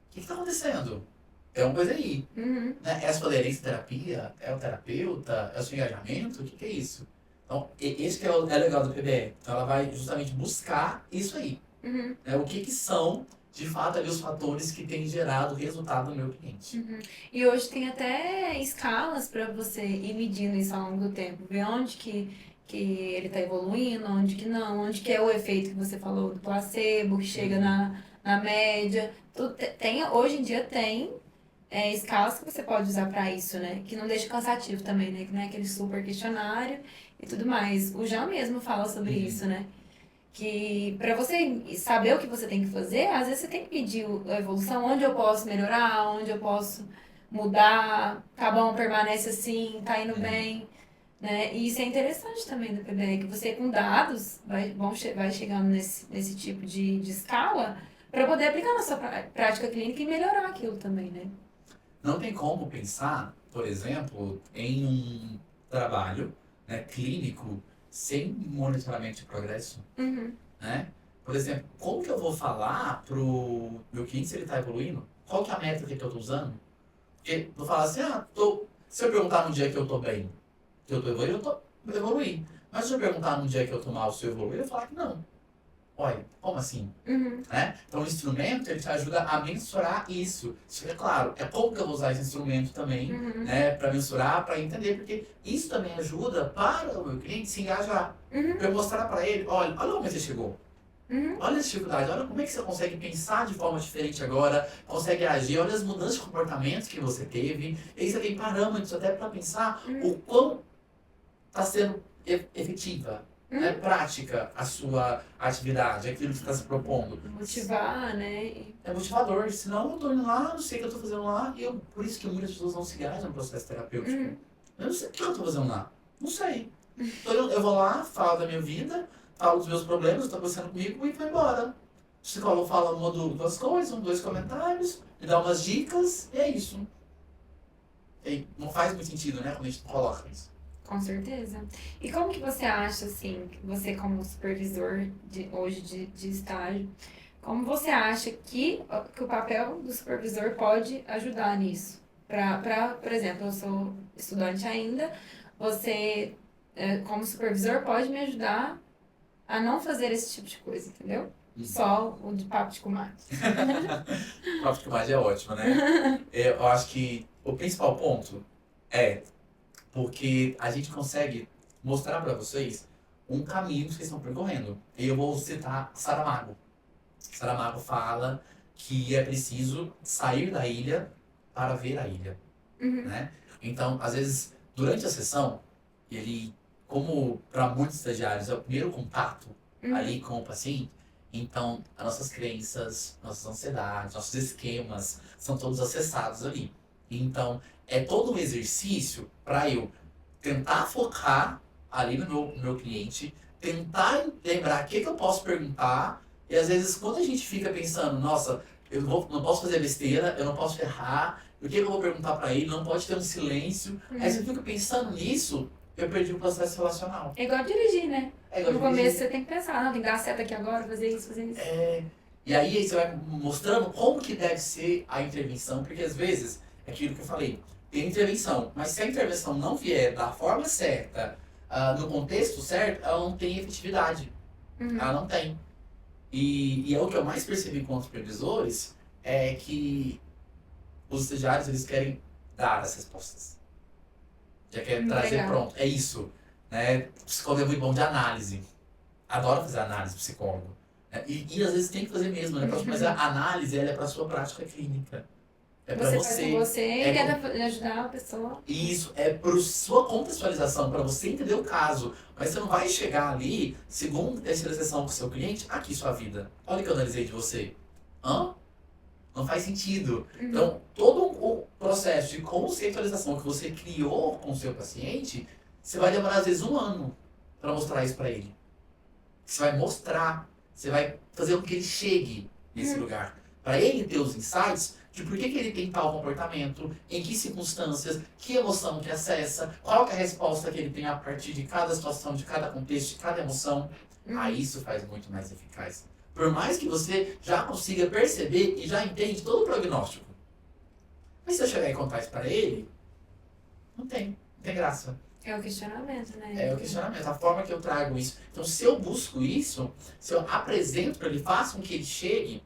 O que está acontecendo? Tem uma coisa aí. Né? É a sua aderência à terapia? É o terapeuta? É o seu engajamento? O que é isso? Então, esse que é legal do PBE. Então, ela vai justamente buscar isso aí. Né? O que são, de fato, ali os fatores que têm gerado o resultado do meu cliente. E hoje tem até escalas para você ir medindo isso ao longo do tempo. Ver onde que ele está evoluindo, onde que não, onde que é o efeito que você falou do placebo, que chega na média. Hoje em dia tem escalas que você pode usar para isso, né? Que não deixa cansativo também, né? Que não é aquele super questionário e tudo mais. O Jean mesmo fala sobre isso, né? Que para você saber o que você tem que fazer, às vezes você tem que pedir a evolução, onde eu posso melhorar, onde eu posso mudar, tá bom, permanece assim, tá indo bem, né? E isso é interessante também do PBE, que você com dados vai chegando nesse tipo de escala para poder aplicar na sua prática clínica e melhorar aquilo também, né? Não tem como pensar, por exemplo, em um trabalho, né, clínico sem monitoramento de progresso. Né? Por exemplo, como que eu vou falar pro meu cliente se ele está evoluindo? Qual que é a métrica que eu estou usando? Porque eu falo assim, se eu perguntar no dia que eu estou bem, que eu estou evoluindo, eu evoluí. Mas se eu perguntar no dia que eu estou mal, se eu evoluí, eu vou falar que não. Olha, como assim? Né? Então o instrumento ele te ajuda a mensurar isso. Isso é claro, é como que eu vou usar esse instrumento também, né, para mensurar, para entender, porque isso também ajuda para o meu cliente se engajar. Para eu mostrar para ele, olha onde você chegou. Olha as dificuldades, olha como é que você consegue pensar de forma diferente agora, consegue agir, olha as mudanças de comportamentos que você teve. E aí você tem parâmetros até para pensar o quão está sendo efetiva. É prática a sua atividade, aquilo que você está se propondo. Motivar, né? É motivador, senão eu estou indo lá, não sei o que eu estou fazendo lá, e por isso que muitas pessoas não se engajam no processo terapêutico. Eu não sei o que eu estou fazendo lá, não sei. Então eu vou lá, falo da minha vida, falo dos meus problemas, estou conversando comigo e vou embora. psicólogo fala duas coisas, dois comentários, me dá umas dicas, e é isso. E não faz muito sentido, né, quando a gente coloca isso. Com certeza. E como que você acha, assim, você como supervisor hoje de estágio, como você acha que o papel do supervisor pode ajudar nisso? Por exemplo, eu sou estudante ainda, você, como supervisor, pode me ajudar a não fazer esse tipo de coisa, entendeu? Só o de papo de comadre. Papo de comadre é ótimo, né? Eu acho que o principal ponto é porque a gente consegue mostrar para vocês um caminho que vocês estão percorrendo. E eu vou citar Saramago. Saramago fala que é preciso sair da ilha para ver a ilha, né? Então, às vezes, durante a sessão, ele, como para muitos estagiários, é o primeiro contato ali com o paciente, então as nossas crenças, nossas ansiedades, nossos esquemas são todos acessados ali. Então, é todo um exercício para eu tentar focar ali no meu cliente, tentar lembrar o que eu posso perguntar, e às vezes quando a gente fica pensando, nossa, não posso fazer besteira, eu não posso errar, o que eu vou perguntar para ele, não pode ter um silêncio. Aí se eu fico pensando nisso, eu perdi o processo relacional. É igual dirigir, né? É igual no dirigir. começo você tem que pensar, não, tem que dar seta aqui agora, fazer isso, fazer isso. E aí você vai mostrando como que deve ser a intervenção, porque às vezes, é aquilo que eu falei, tem intervenção, mas se a intervenção não vier da forma certa, no contexto certo, ela não tem efetividade. Ela não tem. E é o que eu mais percebi com os supervisores, é que os estagiários, eles querem dar as respostas. Já querem trazer legal. pronto. É isso. Né? O psicólogo é muito bom de análise. Adora fazer análise, psicólogo. E às vezes tem que fazer mesmo, né? Mas a análise, ela é para sua prática clínica. É para Você faz com você e tenta ajudar a pessoa. Isso, é para sua contextualização, para você entender o caso. Mas você não vai chegar ali, segunda, terceira sessão com o seu cliente, aqui sua vida. Olha o que eu analisei de você. Hã? Não faz sentido. Então, todo o processo de conceitualização que você criou com o seu paciente, você vai demorar às vezes 1 ano para mostrar isso para ele. Você vai mostrar, você vai fazer com que ele chegue nesse lugar. Para ele ter os insights de por que ele tem tal comportamento, em que circunstâncias, que emoção que acessa, qual que é a resposta que ele tem a partir de cada situação, de cada contexto, de cada emoção. Aí isso faz muito mais eficaz. Por mais que você já consiga perceber e já entende todo o prognóstico. Mas se eu chegar e contar isso para ele, não tem graça. É o questionamento, né? É o questionamento, a forma que eu trago isso. Então, se eu busco isso, se eu apresento para ele, faço com que ele chegue,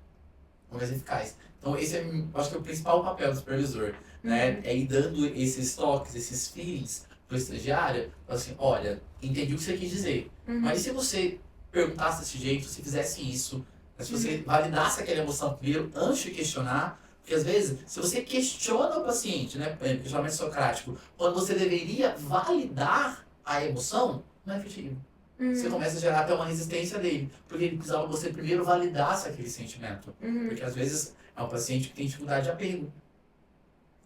é mais eficaz. Então, esse é, acho que é o principal papel do supervisor, né? É ir dando esses toques, esses feelings pro estagiário, assim, olha, entendi o que você quis dizer, mas se você perguntasse desse jeito, se fizesse isso, se você validasse aquela emoção primeiro, antes de questionar, porque às vezes, se você questiona o paciente, né, questionamento socrático, quando você deveria validar a emoção, não é efetivo. Você começa a gerar até uma resistência dele, porque ele precisava que você primeiro validasse aquele sentimento. Porque às vezes é um paciente que tem dificuldade de apego.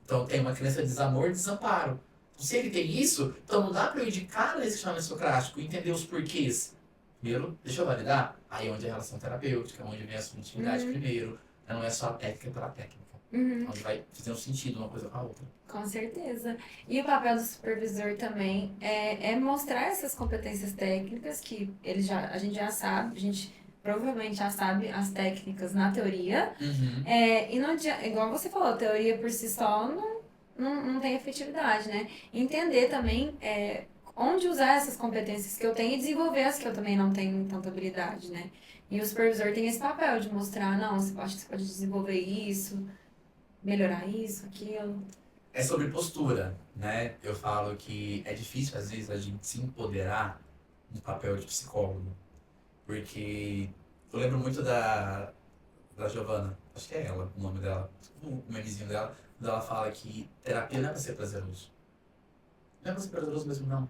Então tem uma crença de desamor e desamparo. Então, se ele tem isso, então não dá para eu indicar nesse questionamento socrático, entender os porquês. Primeiro, deixa eu validar. Aí onde é a relação terapêutica, onde vem a sua intimidade primeiro. Não é só a técnica pela técnica. Onde vai fazer um sentido uma coisa com a outra. Com certeza. E o papel do supervisor também é mostrar essas competências técnicas que a gente já sabe, a gente provavelmente já sabe as técnicas na teoria. E não adianta, igual você falou, a teoria por si só não tem efetividade, né? Entender também onde usar essas competências que eu tenho e desenvolver as que eu também não tenho tanta habilidade, né? E o supervisor tem esse papel de mostrar, não, acho que você pode desenvolver isso, melhorar isso, aquilo. É sobre postura, né? Eu falo que é difícil, às vezes, a gente se empoderar no papel de psicólogo. Porque eu lembro muito da Giovana, acho que é ela, o nome dela, o memezinho dela, quando ela fala que terapia não é pra ser prazeroso. Não é pra ser prazeroso mesmo, não.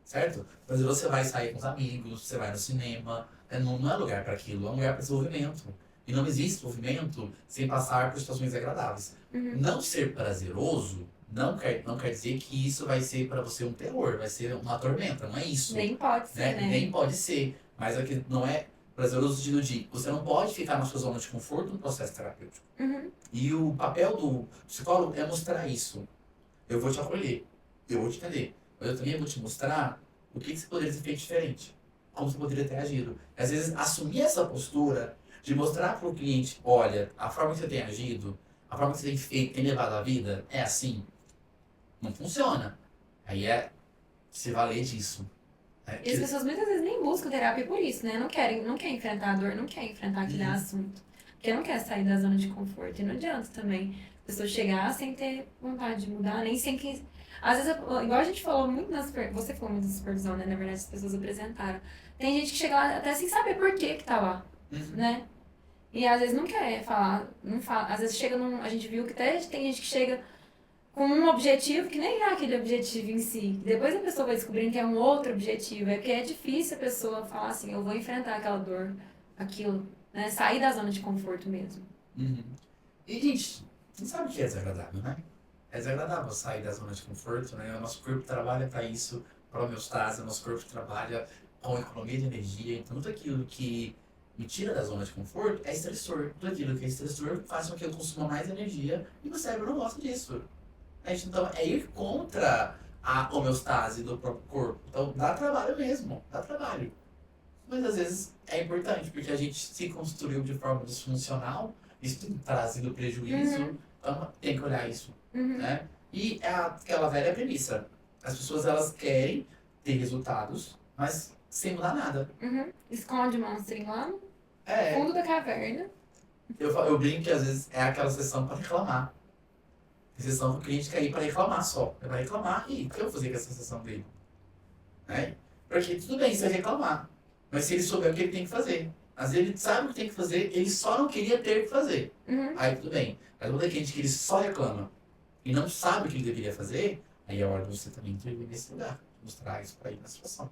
Certo? Prazeroso você vai sair com os amigos, você vai no cinema, não é lugar para aquilo, é um lugar para desenvolvimento. E não existe desenvolvimento sem passar por situações agradáveis. Não ser prazeroso não quer dizer que isso vai ser para você um terror, vai ser uma tormenta, não é isso. Nem pode ser, né? Nem pode ser. Mas é que não é Por exemplo, no sentido de você não pode ficar na sua zona de conforto no processo terapêutico. Uhum. E o papel do psicólogo é mostrar isso. Eu vou te acolher, eu vou te entender, mas eu também vou te mostrar o que você poderia ter feito diferente, como você poderia ter agido. Às vezes, assumir essa postura de mostrar para o cliente, olha, a forma que você tem agido, a forma que você tem feito, tem levado a vida, é assim, não funciona. Aí é se valer disso. E as pessoas muitas vezes nem buscam terapia por isso, né? Não querem enfrentar a dor, não querem enfrentar aquele assunto. Porque não quer sair da zona de conforto. E não adianta também a pessoa chegar sem ter vontade de mudar, nem sem que. Às vezes, igual a gente falou muito você falou muito da supervisão, né? Na verdade, as pessoas apresentaram. Tem gente que chega lá até sem saber por que tá lá, né? E às vezes não quer falar, não fala. Às vezes chega num. A gente viu que até tem gente que chega com um objetivo que nem é aquele objetivo em si. Depois a pessoa vai descobrindo que é um outro objetivo. É porque é difícil a pessoa falar assim, eu vou enfrentar aquela dor, aquilo, né? Sair da zona de conforto mesmo. E, gente, você sabe que é desagradável, né? É desagradável sair da zona de conforto, né? O nosso corpo trabalha para isso, para homeostase, o nosso corpo trabalha com economia de energia. Então, tudo aquilo que me tira da zona de conforto é estressor. Tudo aquilo que é estressor faz com que eu consuma mais energia e meu cérebro não gosta disso. Então, é ir contra a homeostase do próprio corpo. Então, dá trabalho mesmo, dá trabalho. Mas, às vezes, é importante, porque a gente se construiu de forma disfuncional, isso tem trazido prejuízo, então tem que olhar isso, né? E é aquela velha premissa. As pessoas, elas querem ter resultados, mas sem mudar nada. Esconde o monstrinho lá no É, fundo da caverna. eu brinco que, às vezes, é aquela sessão para reclamar. Sessão que o cliente quer ir para reclamar só. É para reclamar e o que eu vou fazer com essa sessão dele? Né? Porque tudo bem se eu reclamar, mas se ele souber o que ele tem que fazer. Às vezes ele sabe o que tem que fazer, ele só não queria ter que fazer. Aí tudo bem. Mas quando é cliente que ele só reclama e não sabe o que ele deveria fazer, aí é hora de você também intervir nesse lugar. Mostrar isso para ele na situação.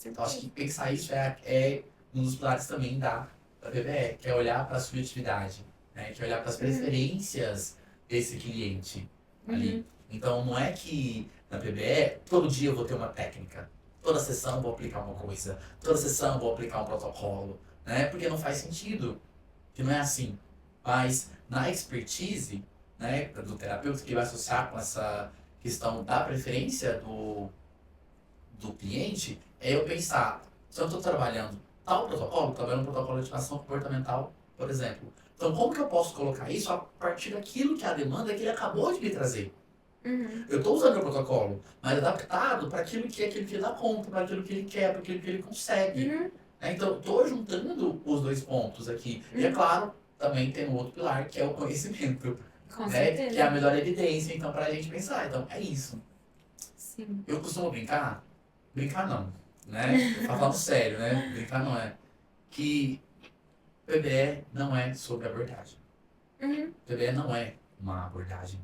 Então acho que pensar isso é um dos pilares também da PBE, que é olhar para a subjetividade, né? Que é olhar para as preferências desse cliente ali. Então não é que na PBE todo dia eu vou ter uma técnica, toda sessão eu vou aplicar uma coisa, toda sessão eu vou aplicar um protocolo, né? Porque não faz sentido, que não é assim. Mas na expertise, né, do terapeuta que vai associar com essa questão da preferência do cliente, é eu pensar, se eu estou trabalhando tal protocolo, trabalhando um protocolo de ativação comportamental, por exemplo. Então, como que eu posso colocar isso a partir daquilo que é a demanda que ele acabou de me trazer? Eu estou usando o protocolo, mas adaptado para aquilo que ele dá conta, para aquilo que ele quer, para aquilo que ele consegue. Então, estou juntando os dois pontos aqui. E, é claro, também tem um outro pilar, que é o conhecimento. Com né? certeza. Que é a melhor evidência, então, para a gente pensar. Então, é isso. Sim. Eu costumo brincar não, né? Eu falando sério, né? Brincar não é. Que PBE não é sobre abordagem. PBE não é uma abordagem.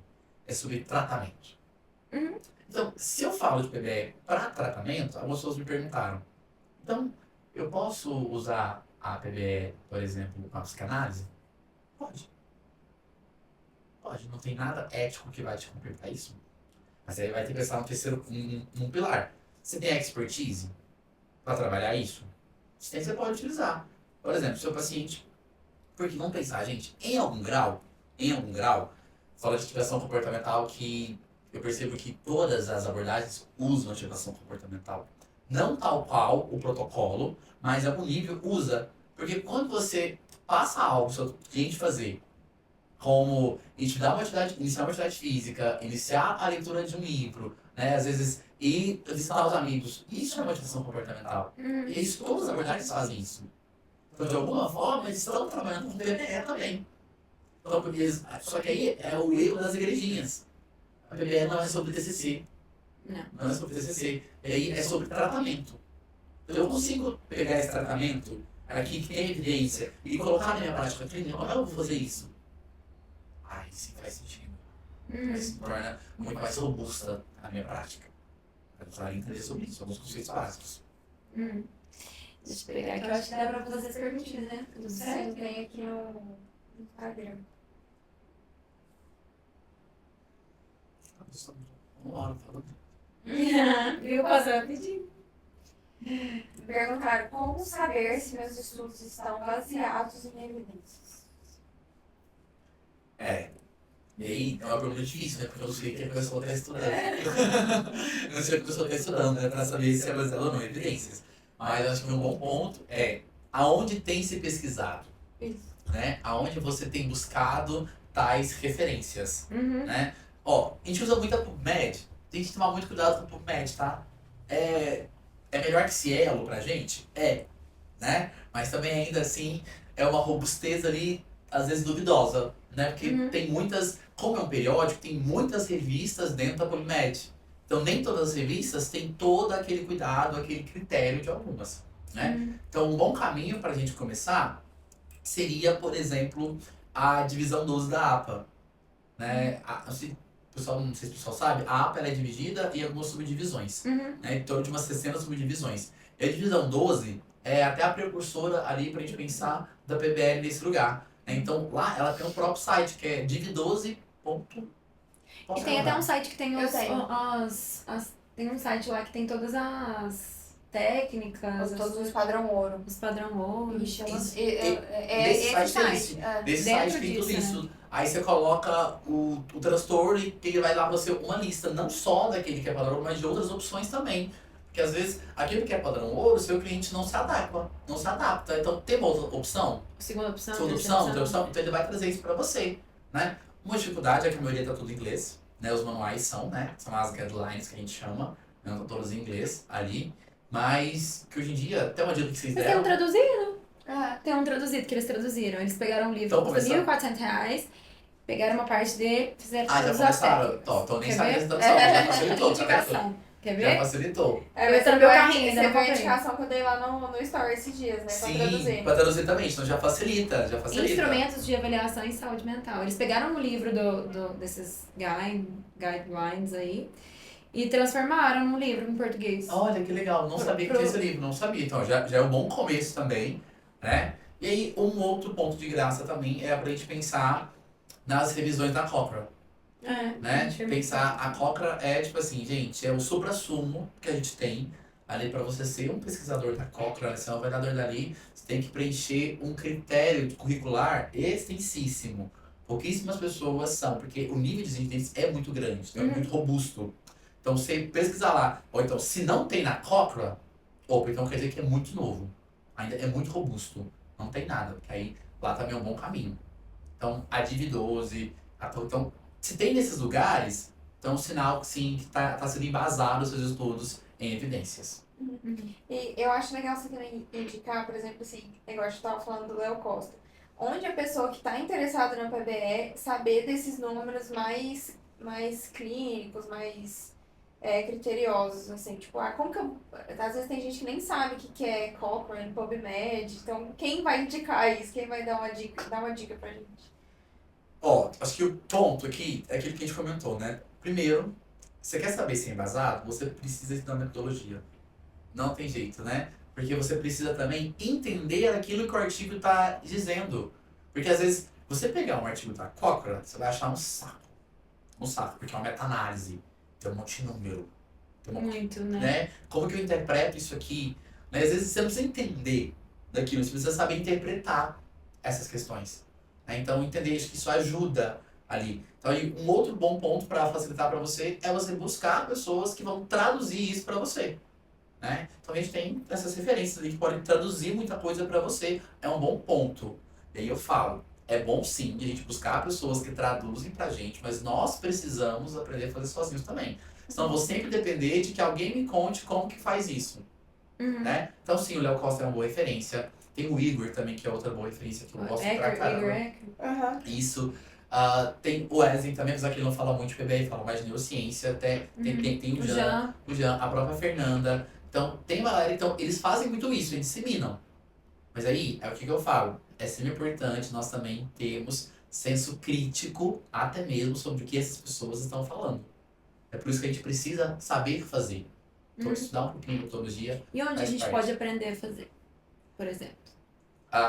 É sobre tratamento. Então, se eu falo de PBE para tratamento, algumas pessoas me perguntaram. Então, eu posso usar a PBE, por exemplo, com a psicanálise? Pode. Pode. Não tem nada ético que vai te complicar isso. Mas aí vai ter que pensar no terceiro, num pilar. Você tem expertise para trabalhar isso? Se tem, você pode utilizar. Por exemplo, seu paciente. Porque vamos pensar, gente, em algum grau, fala de ativação comportamental que eu percebo que todas as abordagens usam ativação comportamental. Não tal qual o protocolo, mas em algum nível usa. Porque quando você passa algo para o seu cliente fazer, como iniciar uma atividade física, iniciar a leitura de um livro, né? Às vezes ir visitar os amigos, isso é uma ativação comportamental. E isso, todas as abordagens fazem isso. Então, de alguma forma, eles estão trabalhando com PBE também. Então, só que aí é o erro das igrejinhas. A PBE não é sobre TCC. Não é sobre TCC. E aí é sobre tratamento. Então, eu consigo pegar esse tratamento aqui que tem evidência e colocar na minha prática clínica. Como é que eu vou fazer isso? Ai, sim, faz sentido. Se torna muito mais robusta a minha prática. Eu precisaria entender sobre isso, alguns conceitos básicos. Deixa eu pegar aqui, eu acho que dá pra fazer as perguntinhas, né? Tudo certo? Sim, tem aqui no Instagram. Uma hora falando. Viu? Passou rapidinho. Perguntaram como saber se meus estudos estão baseados em evidências. E aí, é uma pergunta difícil, né? Porque eu não sei o que a pessoa está estudando. Eu não sei o que a pessoa está estudando, né? Para saber se é baseado ou não em evidências. Mas acho que um bom ponto é aonde tem se pesquisado, Isso. né? Aonde você tem buscado tais referências, Uhum. né? Ó, a gente usa muito a PubMed. Tem que tomar muito cuidado com a PubMed, tá? É melhor que Cielo pra gente? É, né? Mas também ainda assim é uma robustez ali, às vezes duvidosa, né? Porque Uhum. tem muitas, como é um periódico, tem muitas revistas dentro da PubMed. Então nem todas as revistas têm todo aquele cuidado, aquele critério de algumas, né? Uhum. Então um bom caminho para a gente começar seria, por exemplo, a divisão do uso da APA, né? Não sei se o pessoal sabe, a APA ela é dividida em algumas subdivisões, Uhum. né? Em torno de umas 60 subdivisões. E a divisão 12 é até a precursora ali para a gente pensar da PBL nesse lugar, né? Então lá ela tem o próprio site, que é div12. E tem até um site que tem Eu os, tenho. tem um site lá que tem todas as técnicas, Todos os padrão ouro. os padrão ouro. Ixi, Isso. é Nesse esse site tem site. isso. É. Nesse Dentro site tem tudo disso, isso. Aí você coloca o transtorno e ele vai dar pra você uma lista, não só daquele que é padrão ouro, mas de outras opções também. Porque às vezes aquele que é padrão ouro, seu cliente não se adequa, não se adapta. Então tem uma outra opção, Segunda opção, segunda terceira opção, outra opção, então ele vai trazer isso pra você, né? Uma dificuldade é que a maioria tá tudo em inglês, né? Os manuais são, né? São as guidelines que a gente chama, né? Estão todos em inglês ali. Mas que hoje em dia, até uma dica que vocês Mas tem um deram. traduzido. É. Tem um traduzido que eles traduziram. Eles pegaram um livro Então, que custa começar. R$ 1.400, pegaram uma parte dele, fizeram Ah, já todas as começaram. técnicas. Então nem Quer sabia ver? dessa tradução, já facilitou, tá vendo? Indicação. Quer Já ver? facilitou. Eu tô no meu carrinho, ainda Você não viu a comprei. indicação que eu dei lá no Story esses dias, né? Pra Sim, traduzir. pra traduzir também, então já facilita, já facilita. Instrumentos de avaliação em saúde mental. Eles pegaram um livro desses guidelines aí e transformaram num livro em português. Olha que legal, não sabia que tinha esse livro, não sabia. Então já é um bom começo também, né? E aí, um outro ponto de graça também é pra gente pensar nas revisões da Cochrane, né? Pensar, a Cochrane é tipo assim, gente, é o suprassumo que a gente tem ali para você ser um pesquisador da Cochrane, ser um avaliador dali, você tem que preencher um critério curricular extensíssimo. Pouquíssimas pessoas são, porque o nível de exigência é muito grande, então é muito robusto. Então você pesquisar lá, ou então se não tem na Cochrane, opa, então quer dizer que é muito novo, ainda é muito robusto, não tem nada, porque aí lá também é um bom caminho. Então a Div12, então se tem nesses lugares, então é um sinal que sim, que tá sendo embasado os seus estudos em evidências. E eu acho legal você também indicar, por exemplo, assim, negócio que eu tava falando do Léo Costa. Onde a pessoa que está interessada na PBE saber desses números mais clínicos, mais criteriosos, assim, tipo, como que eu... Às vezes tem gente que nem sabe o que é Cochrane, PubMed, então quem vai indicar isso? Quem vai dar uma dica pra gente? Ó, acho que o ponto aqui é aquilo que a gente comentou, né? Primeiro, você quer saber se é embasado, você precisa estudar metodologia. Não tem jeito, né? Porque você precisa também entender aquilo que o artigo está dizendo. Porque às vezes, você pegar um artigo da Cochrane, você vai achar um saco. Um saco, porque é uma meta-análise. Tem um monte de número. Tem um monte, Muito, né? né? Como que eu interpreto isso aqui? Né? Às vezes você não precisa entender daquilo, você precisa saber interpretar essas questões. Né? Então, entender isso, que isso ajuda ali. Então, aí, um outro bom ponto para facilitar para você é você buscar pessoas que vão traduzir isso para você. Né? Então, a gente tem essas referências ali que podem traduzir muita coisa para você. É um bom ponto. E aí eu falo, é bom sim a gente buscar pessoas que traduzem pra gente, mas nós precisamos aprender a fazer sozinhos também. Senão eu vou sempre depender de que alguém me conte como que faz isso. Né? Então sim, o Léo Costa é uma boa referência. Tem o Igor também, que é outra boa referência que eu gosto pra caramba. Aham. Isso. Tem o Wesley também, apesar que ele não fala muito de PBR, fala mais de neurociência. Até tem o Jean, a própria Fernanda. Então, tem uma galera, então, eles fazem muito isso, eles disseminam. Mas aí, é o que eu falo, é sempre importante nós também termos senso crítico, até mesmo sobre o que essas pessoas estão falando. É por isso que a gente precisa saber fazer. Então, estudar um pouquinho de metodologia. E onde a gente pode aprender a fazer, por exemplo?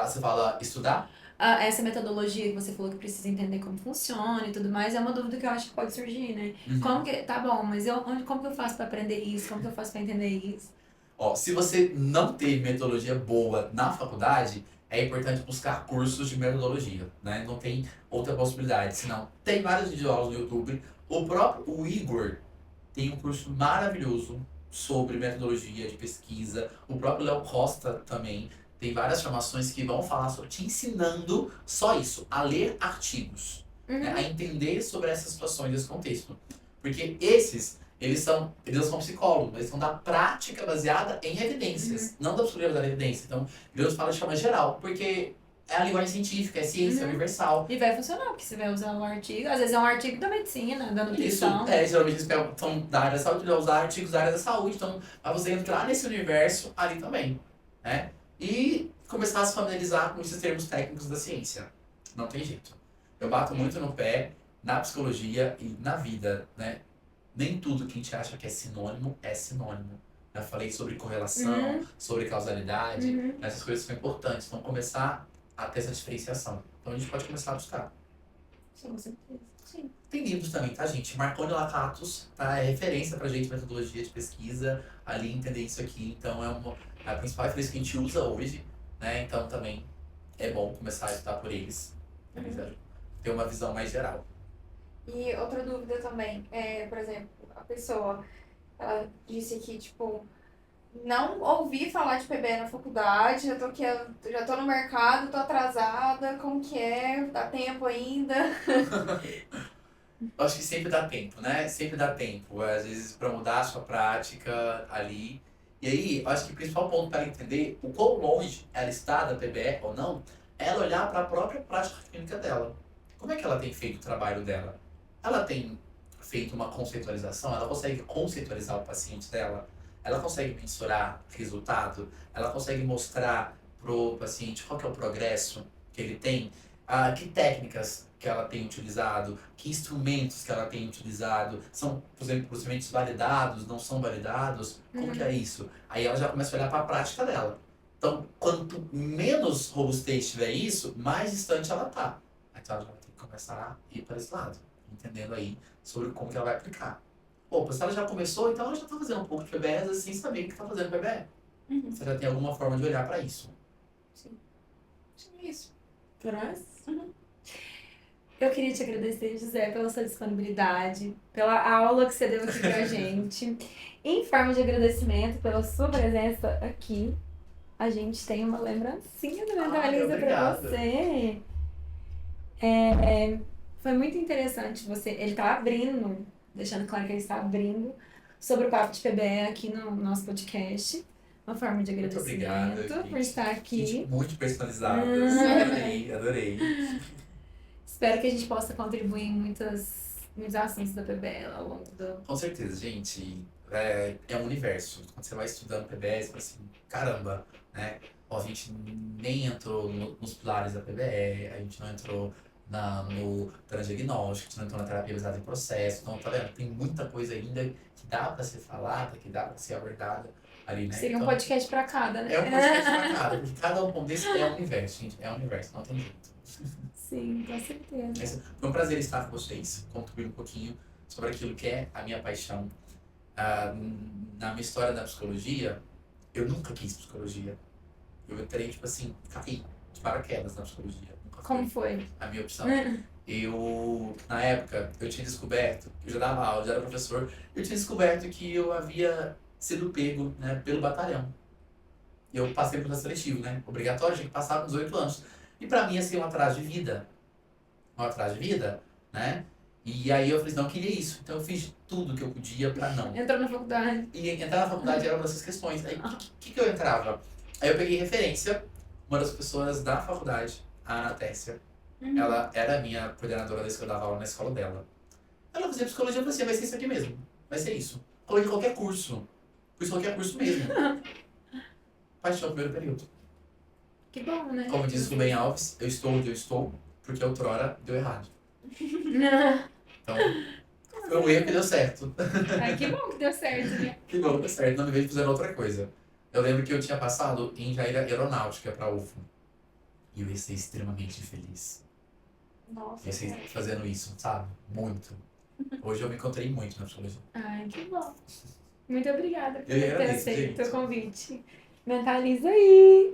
Você fala estudar? Essa metodologia que você falou que precisa entender como funciona e tudo mais, é uma dúvida que eu acho que pode surgir, né? Como que, tá bom, mas como que eu faço pra aprender isso? Como que eu faço pra entender isso? Ó, se você não teve metodologia boa na faculdade, é importante buscar cursos de metodologia, né? Não tem outra possibilidade, senão tem vários videoaulas no YouTube. O Igor tem um curso maravilhoso sobre metodologia de pesquisa. O próprio Léo Costa também tem várias formações que vão falar sobre te ensinando só isso, a ler artigos, né? A entender sobre essas situações, esse contexto. Porque eles não são psicólogos, eles são da prática baseada em evidências, não da psicologia baseada em evidência. Então, eles falam de forma geral, porque é a linguagem científica, é ciência, é universal. E vai funcionar, porque você vai usar um artigo, às vezes é um artigo da medicina, da Isso, nutrição. geralmente eles são da área da saúde, vai usar artigos da área da saúde, então vai você entrar nesse universo ali também, né? E começar a se familiarizar com esses termos técnicos da ciência. Não tem jeito. Eu bato muito no pé na psicologia e na vida, né? Nem tudo que a gente acha que é sinônimo é sinônimo. Já falei sobre correlação, sobre causalidade, essas coisas são importantes. Então, começar a ter essa diferenciação. Então, a gente pode começar a buscar. Sim, com certeza. Sim. Tem livros também, tá, gente? Marconi Lakatos, tá? É referência pra gente, metodologia de pesquisa, ali entender isso aqui. Então, é a principal referência que a gente usa hoje, né? Então, também é bom começar a estudar por eles. Eles ajudam a ter uma visão mais geral. E outra dúvida também, por exemplo, a pessoa, ela disse que, tipo, não ouvi falar de PBE na faculdade, já tô no mercado, tô atrasada, como que é? Dá tempo ainda? Eu acho que sempre dá tempo, né? Sempre dá tempo. Às vezes, para mudar a sua prática ali. E aí, eu acho que o principal ponto para ela entender o quão longe ela está da PBE ou não, é ela olhar para a própria prática clínica dela. Como é que ela tem feito o trabalho dela? Ela tem feito uma conceitualização? Ela consegue conceitualizar o paciente dela? Ela consegue mensurar resultado? Ela consegue mostrar pro paciente qual que é o progresso que ele tem? Que técnicas que ela tem utilizado? Que instrumentos que ela tem utilizado? São, por exemplo, procedimentos validados? Não são validados? Como que é isso? Aí ela já começa a olhar para a prática dela. Então, quanto menos robustez tiver isso, mais distante ela tá. Então ela já vai ter que começar a ir para esse lado, entendendo aí sobre como que ela vai aplicar. Opa, se ela já começou, então ela já está fazendo um pouco de PBE sem saber que está fazendo PBE. Você já tem alguma forma de olhar para isso. Sim. Isso. Por nós? Eu queria te agradecer, José, pela sua disponibilidade, pela aula que você deu aqui pra gente. Em forma de agradecimento pela sua presença aqui, a gente tem uma lembrancinha do Mentaliza pra obrigado. você. Foi muito interessante você. Ele tá abrindo, deixando claro que ele está abrindo sobre o papo de PBE aqui no nosso podcast. Uma forma de Muito obrigado, agradecimento por gente. estar aqui. Gente, muito personalizadas. Adorei. Espero que a gente possa contribuir em muitos assuntos da PBE ao longo do. Com certeza, gente. É um universo. Quando você vai estudando PBE, você fala assim, caramba, né? Ó, a gente nem entrou nos pilares da PBE, a gente não entrou no transdiagnóstico, a gente não entrou na terapia baseada em processo. Então, tá vendo? Tem muita coisa ainda que dá pra ser falada, que dá pra ser abordada ali, né? Seria um Então, podcast pra cada, né? é um podcast pra cada, porque cada um desse é um universo, gente. É um universo, não tem jeito. Sim, com certeza. Foi um prazer estar com vocês, contribuir um pouquinho sobre aquilo que é a minha paixão. Na minha história da psicologia, eu nunca quis psicologia. Eu entrei, tipo assim, caí de paraquedas na psicologia. Nunca Como foi foi? a minha opção. Na época, eu tinha descoberto, eu já dava aula, já era professor, eu tinha descoberto que eu havia sido pego, né, pelo batalhão. Eu passei pro processo seletivo, né? Obrigatório, tinha que passar com 18 anos. E pra mim, assim, um atraso de vida. Né? E aí eu falei assim, não, eu queria isso. Então eu fiz tudo que eu podia pra não. Entrou na faculdade. E entrar na faculdade era uma dessas questões. Aí, o que eu entrava? Aí eu peguei referência, uma das pessoas da faculdade, a Ana Tércia. Ela era a minha coordenadora da escola, eu dava aula na escola dela. Ela fazia psicologia, eu falei assim, vai ser isso aqui mesmo. Vai ser isso. Coloquei qualquer curso. Fiz qualquer curso mesmo. Paixão, primeiro período. Que bom, né? Como disse o Rubem Alves, eu estou onde eu estou, porque outrora deu errado. Então, foi um erro que deu certo. Ai, que bom que deu certo, né? Que bom, deu certo. Não me vejo fazendo outra coisa. Eu lembro que eu tinha passado em engenharia aeronáutica pra UFO. E eu ia ser extremamente feliz. Nossa. Eu ia ser fazendo isso, sabe? Muito. Hoje eu me encontrei muito na psicologia. Ai, que bom. Muito obrigada por Eu que ter agradeço, aceito gente. o convite. Mentaliza aí!